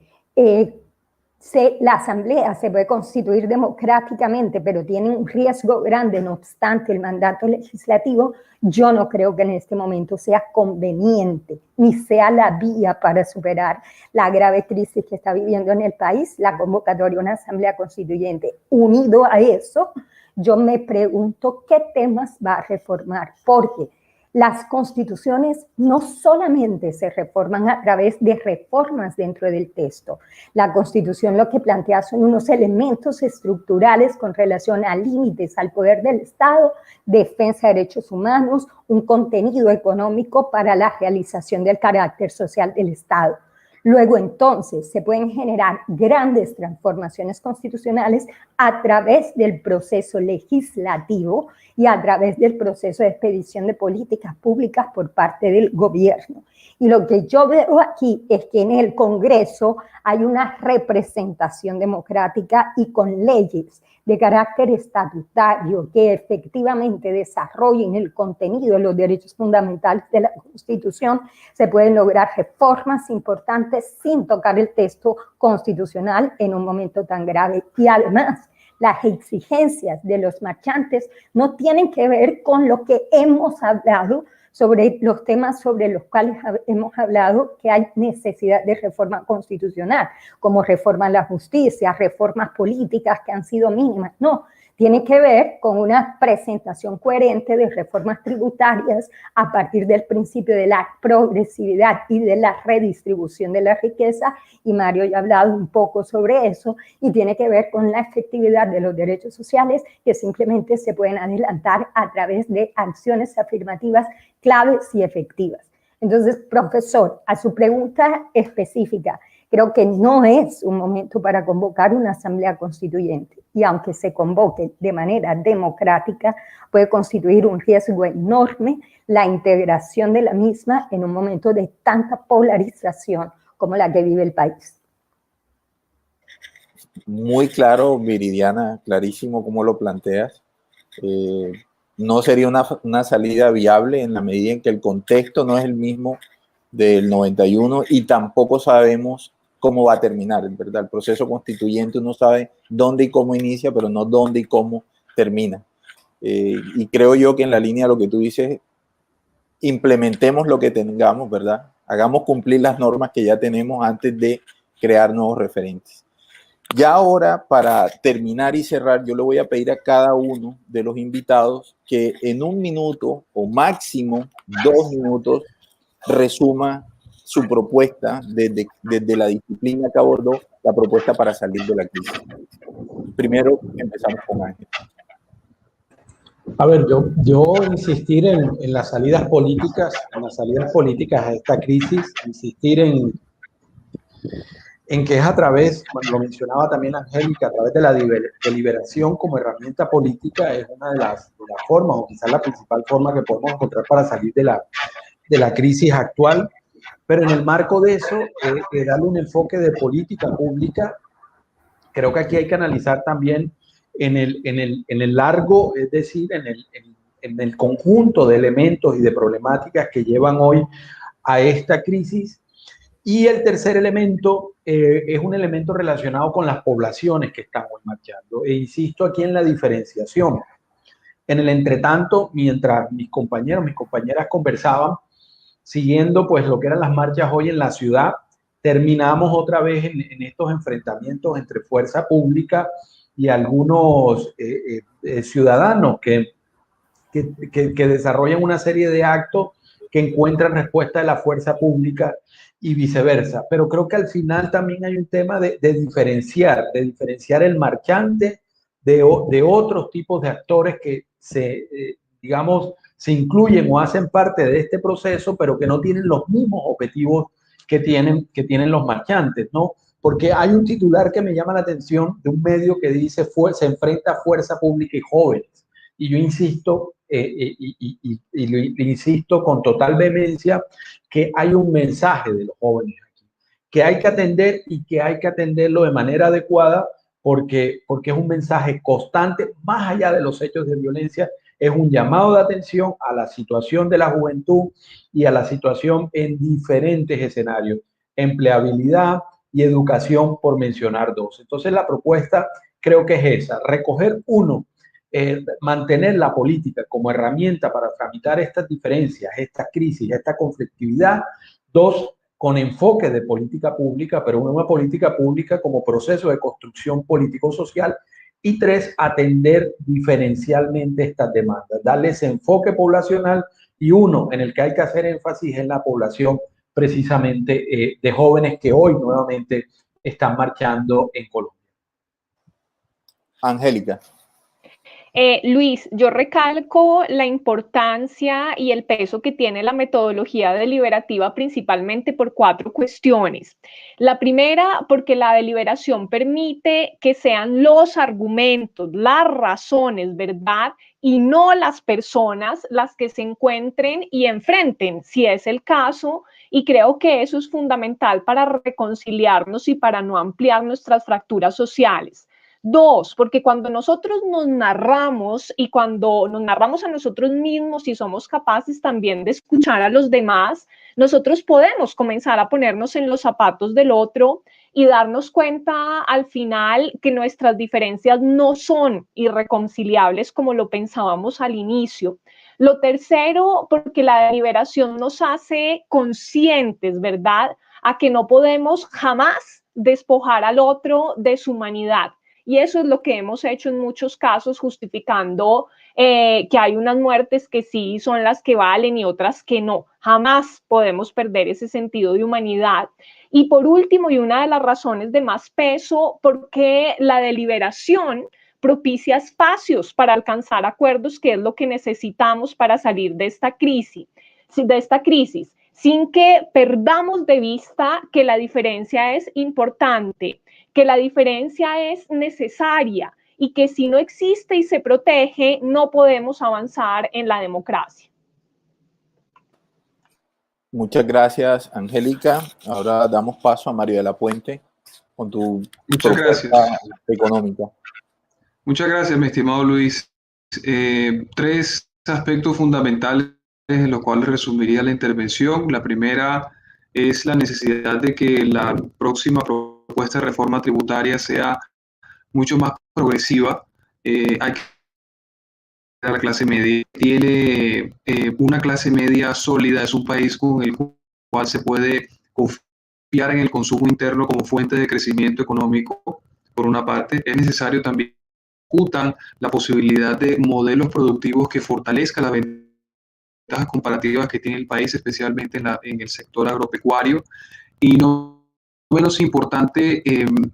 La asamblea se puede constituir democráticamente, pero tiene un riesgo grande, no obstante el mandato legislativo. Yo no creo que en este momento sea conveniente, ni sea la vía para superar la grave crisis que está viviendo en el país, la convocatoria de una asamblea constituyente. Unido a eso, yo me pregunto qué temas va a reformar, porque las constituciones no solamente se reforman a través de reformas dentro del texto. La Constitución lo que plantea son unos elementos estructurales con relación a límites al poder del Estado, defensa de derechos humanos, un contenido económico para la realización del carácter social del Estado. Luego, entonces, se pueden generar grandes transformaciones constitucionales a través del proceso legislativo y a través del proceso de expedición de políticas públicas por parte del gobierno. Y lo que yo veo aquí es que en el Congreso hay una representación democrática y con leyes de carácter estatutario que efectivamente desarrollen el contenido de los derechos fundamentales de la Constitución, se pueden lograr reformas importantes sin tocar el texto constitucional en un momento tan grave. Y además, las exigencias de los marchantes no tienen que ver con lo que hemos hablado sobre los temas sobre los cuales hemos hablado que hay necesidad de reforma constitucional, como reforma a la justicia, reformas políticas que han sido mínimas. No, tiene que ver con una presentación coherente de reformas tributarias a partir del principio de la progresividad y de la redistribución de la riqueza, y Mario ya ha hablado un poco sobre eso, y tiene que ver con la efectividad de los derechos sociales que simplemente se pueden adelantar a través de acciones afirmativas claves y efectivas. Entonces, profesor, a su pregunta específica, creo que no es un momento para convocar una asamblea constituyente, y aunque se convoque de manera democrática, puede constituir un riesgo enorme la integración de la misma en un momento de tanta polarización como la que vive el país. Muy claro, Viridiana, clarísimo cómo lo planteas. No sería una salida viable en la medida en que el contexto no es el mismo del 91 y tampoco sabemos cómo va a terminar, ¿verdad? El proceso constituyente uno sabe dónde y cómo inicia, pero no dónde y cómo termina. Y creo yo que en la línea de lo que tú dices, implementemos lo que tengamos, ¿verdad? Hagamos cumplir las normas que ya tenemos antes de crear nuevos referentes. Ya ahora, para terminar y cerrar, yo le voy a pedir a cada uno de los invitados que en 1 minuto o máximo 2 minutos resuma su propuesta desde la disciplina que abordó, la propuesta para salir de la crisis. Primero empezamos con Ángel. A ver, yo insistir en las salidas políticas, a esta crisis, insistir en que es a través, bueno, lo mencionaba también Angélica, a través de la deliberación como herramienta política, es una de las formas, o quizás la principal forma que podemos encontrar para salir de la crisis actual. Pero en el marco de eso, darle un enfoque de política pública, creo que aquí hay que analizar también en el largo, es decir, en el conjunto de elementos y de problemáticas que llevan hoy a esta crisis. Y el tercer elemento es un elemento relacionado con las poblaciones que están hoy marchando. E insisto aquí en la diferenciación. En el entretanto, mientras mis compañeros, mis compañeras conversaban, siguiendo pues lo que eran las marchas hoy en la ciudad, terminamos otra vez en estos enfrentamientos entre fuerza pública y algunos ciudadanos que desarrollan una serie de actos que encuentran respuesta de la fuerza pública y viceversa. Pero creo que al final también hay un tema de diferenciar el marchante de otros tipos de actores que digamos, se incluyen o hacen parte de este proceso, pero que no tienen los mismos objetivos que tienen los marchantes, ¿no? Porque hay un titular que me llama la atención de un medio que dice se enfrenta fuerza pública y jóvenes. Y yo insisto, lo insisto con total vehemencia, que hay un mensaje de los jóvenes aquí, que hay que atender y que hay que atenderlo de manera adecuada porque es un mensaje constante, más allá de los hechos de violencia, es un llamado de atención a la situación de la juventud y a la situación en diferentes escenarios. Empleabilidad, y educación, por mencionar dos. Entonces la propuesta creo que es esa, recoger uno, mantener la política como herramienta para tramitar estas diferencias, estas crisis, esta conflictividad. Dos, con enfoque de política pública, pero una política pública como proceso de construcción político-social. Y tres, atender diferencialmente estas demandas, darles enfoque poblacional, y uno en el que hay que hacer énfasis en la población precisamente de jóvenes que hoy nuevamente están marchando en Colombia. Angélica. Luis, yo recalco la importancia y el peso que tiene la metodología deliberativa principalmente por 4 cuestiones. La primera, porque la deliberación permite que sean los argumentos, las razones, ¿verdad? Y no las personas las que se encuentren y enfrenten, si es el caso, y creo que eso es fundamental para reconciliarnos y para no ampliar nuestras fracturas sociales. 2, porque cuando nosotros nos narramos y cuando nos narramos a nosotros mismos y somos capaces también de escuchar a los demás, nosotros podemos comenzar a ponernos en los zapatos del otro y darnos cuenta al final que nuestras diferencias no son irreconciliables como lo pensábamos al inicio. Lo tercero, porque la deliberación nos hace conscientes, ¿verdad?, a que no podemos jamás despojar al otro de su humanidad. Y eso es lo que hemos hecho en muchos casos, justificando que hay unas muertes que sí son las que valen y otras que no. Jamás podemos perder ese sentido de humanidad. Y por último, y una de las razones de más peso, porque la deliberación propicia espacios para alcanzar acuerdos, que es lo que necesitamos para salir de esta crisis, sin que perdamos de vista que la diferencia es importante, que la diferencia es necesaria y que si no existe y se protege, no podemos avanzar en la democracia. Muchas gracias, Angélica. Ahora damos paso a María de la Puente con tu propuesta económica. Muchas gracias, mi estimado Luis. 3 aspectos fundamentales en los cuales resumiría la intervención. La primera es la necesidad de que la próxima propuesta de reforma tributaria sea mucho más progresiva. Hay que la clase media tiene una clase media sólida, es un país con el cual se puede confiar en el consumo interno como fuente de crecimiento económico. Por una parte, es necesario también discutan la posibilidad de modelos productivos que fortalezcan las ventajas comparativas que tiene el país, especialmente en el sector agropecuario, y no menos importante,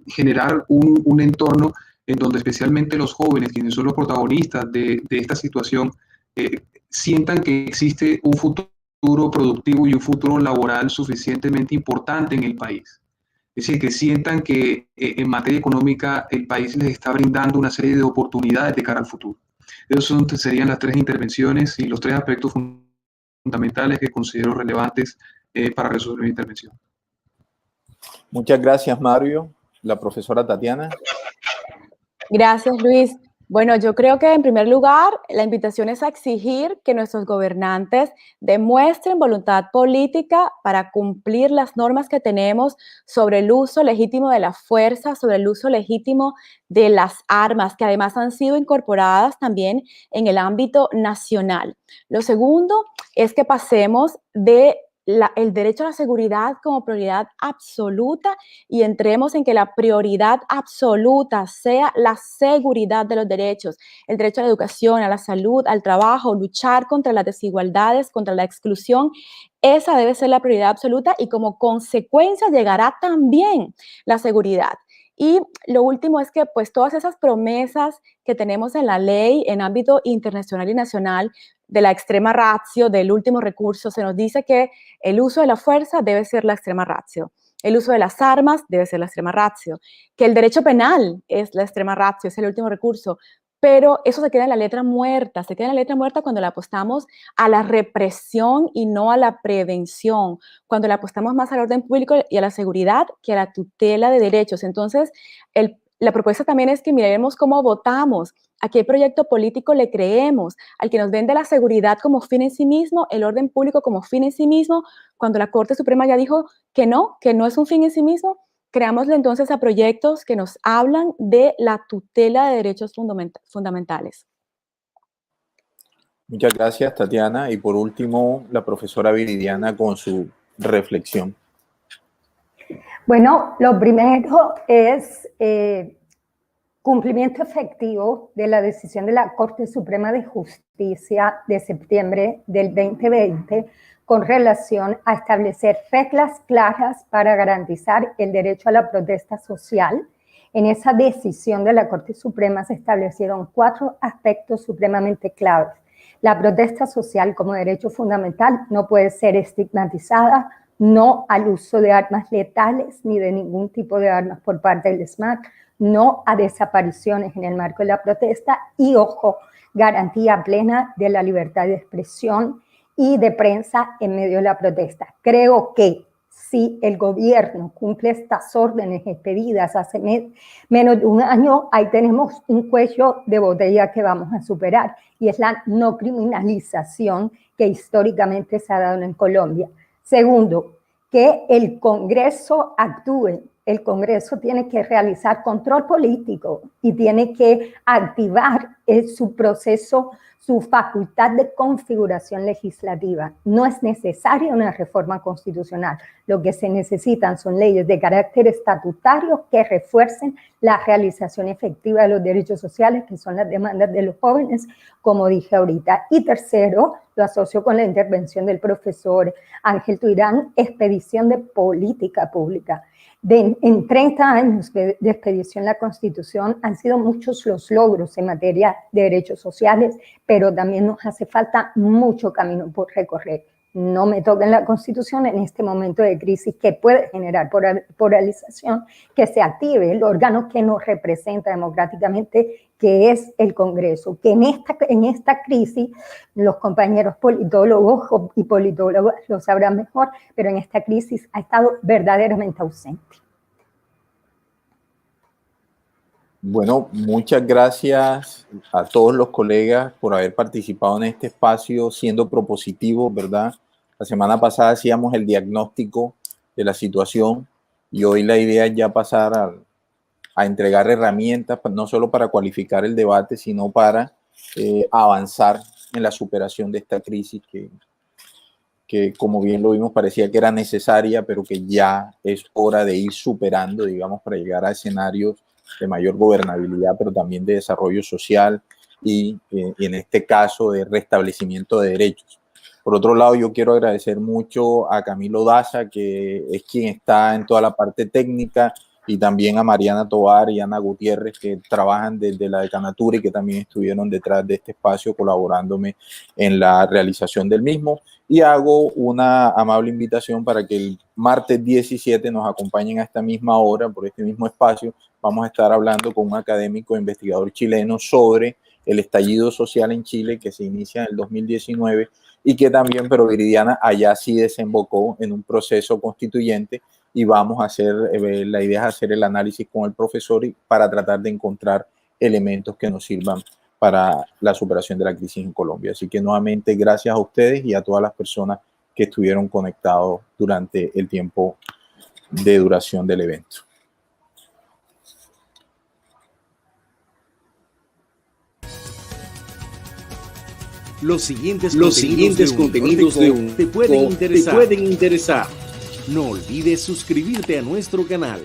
generar un entorno en donde especialmente los jóvenes, quienes son los protagonistas de esta situación, sientan que existe un futuro productivo y un futuro laboral suficientemente importante en el país. Es decir, que sientan que en materia económica el país les está brindando una serie de oportunidades de cara al futuro. Esas serían las 3 intervenciones y los 3 aspectos fundamentales que considero relevantes para resolver mi intervención. Muchas gracias, Mario. La profesora Tatiana. Gracias, Luis. Bueno, yo creo que en primer lugar la invitación es a exigir que nuestros gobernantes demuestren voluntad política para cumplir las normas que tenemos sobre el uso legítimo de la fuerza, sobre el uso legítimo de las armas, que además han sido incorporadas también en el ámbito nacional. Lo segundo es que pasemos de el derecho a la seguridad como prioridad absoluta y entremos en que la prioridad absoluta sea la seguridad de los derechos, el derecho a la educación, a la salud, al trabajo, luchar contra las desigualdades, contra la exclusión. Esa debe ser la prioridad absoluta y como consecuencia llegará también la seguridad. Y lo último es que pues todas esas promesas que tenemos en la ley en ámbito internacional y nacional de la extrema ratio, del último recurso, se nos dice que el uso de la fuerza debe ser la extrema ratio, el uso de las armas debe ser la extrema ratio, que el derecho penal es la extrema ratio, es el último recurso, pero eso se queda en la letra muerta, se queda en la letra muerta cuando le apostamos a la represión y no a la prevención, cuando le apostamos más al orden público y a la seguridad que a la tutela de derechos. Entonces, la propuesta también es que miremos cómo votamos, a qué proyecto político le creemos, al que nos vende la seguridad como fin en sí mismo, el orden público como fin en sí mismo, cuando la Corte Suprema ya dijo que no es un fin en sí mismo. creámosle entonces a proyectos que nos hablan de la tutela de derechos fundamentales. Muchas gracias, Tatiana. Y por último, la profesora Viridiana con su reflexión. Bueno, lo primero es cumplimiento efectivo de la decisión de la Corte Suprema de Justicia de septiembre del 2020 con relación a establecer reglas claras para garantizar el derecho a la protesta social. En esa decisión de la Corte Suprema se establecieron 4 aspectos supremamente claves. La protesta social como derecho fundamental no puede ser estigmatizada, no al uso de armas letales ni de ningún tipo de armas por parte del SMAT, no a desapariciones en el marco de la protesta y, ojo, garantía plena de la libertad de expresión y de prensa en medio de la protesta. Creo que si el gobierno cumple estas órdenes expedidas hace menos de un año, ahí tenemos un cuello de botella que vamos a superar, y es la no criminalización que históricamente se ha dado en Colombia. Segundo, que el Congreso actúe. El Congreso tiene que realizar control político y tiene que activar su proceso, su facultad de configuración legislativa. No es necesaria una reforma constitucional. Lo que se necesitan son leyes de carácter estatutario que refuercen la realización efectiva de los derechos sociales, que son las demandas de los jóvenes, como dije ahorita. Y tercero, lo asocio con la intervención del profesor Ángel Tuirán, expedición de política pública. En 30 años de expedición la Constitución han sido muchos los logros en materia de derechos sociales, pero también nos hace falta mucho camino por recorrer. No me toquen la Constitución en este momento de crisis que puede generar polarización, que se active el órgano que nos representa democráticamente, que es el Congreso, que en esta crisis los compañeros politólogos y politólogas lo sabrán mejor, pero en esta crisis ha estado verdaderamente ausente. Bueno, muchas gracias a todos los colegas por haber participado en este espacio siendo propositivos, ¿verdad? La semana pasada hacíamos el diagnóstico de la situación y hoy la idea es ya pasar a entregar herramientas, no solo para cualificar el debate, sino para avanzar en la superación de esta crisis que, como bien lo vimos, parecía que era necesaria, pero que ya es hora de ir superando, digamos, para llegar a escenarios de mayor gobernabilidad, pero también de desarrollo social y en este caso de restablecimiento de derechos. Por otro lado, yo quiero agradecer mucho a Camilo Daza, que es quien está en toda la parte técnica, y también a Mariana Tovar y Ana Gutiérrez, que trabajan desde la decanatura y que también estuvieron detrás de este espacio colaborándome en la realización del mismo. Y hago una amable invitación para que el martes 17 nos acompañen a esta misma hora, por este mismo espacio. Vamos a estar hablando con un académico e investigador chileno sobre el estallido social en Chile que se inicia en el 2019 y que también, pero Viridiana, allá sí desembocó en un proceso constituyente, y vamos a hacer, la idea es hacer el análisis con el profesor para tratar de encontrar elementos que nos sirvan para la superación de la crisis en Colombia. Así que nuevamente gracias a ustedes y a todas las personas que estuvieron conectados durante el tiempo de duración del evento. Los siguientes contenidos de un te pueden interesar. No olvides suscribirte a nuestro canal.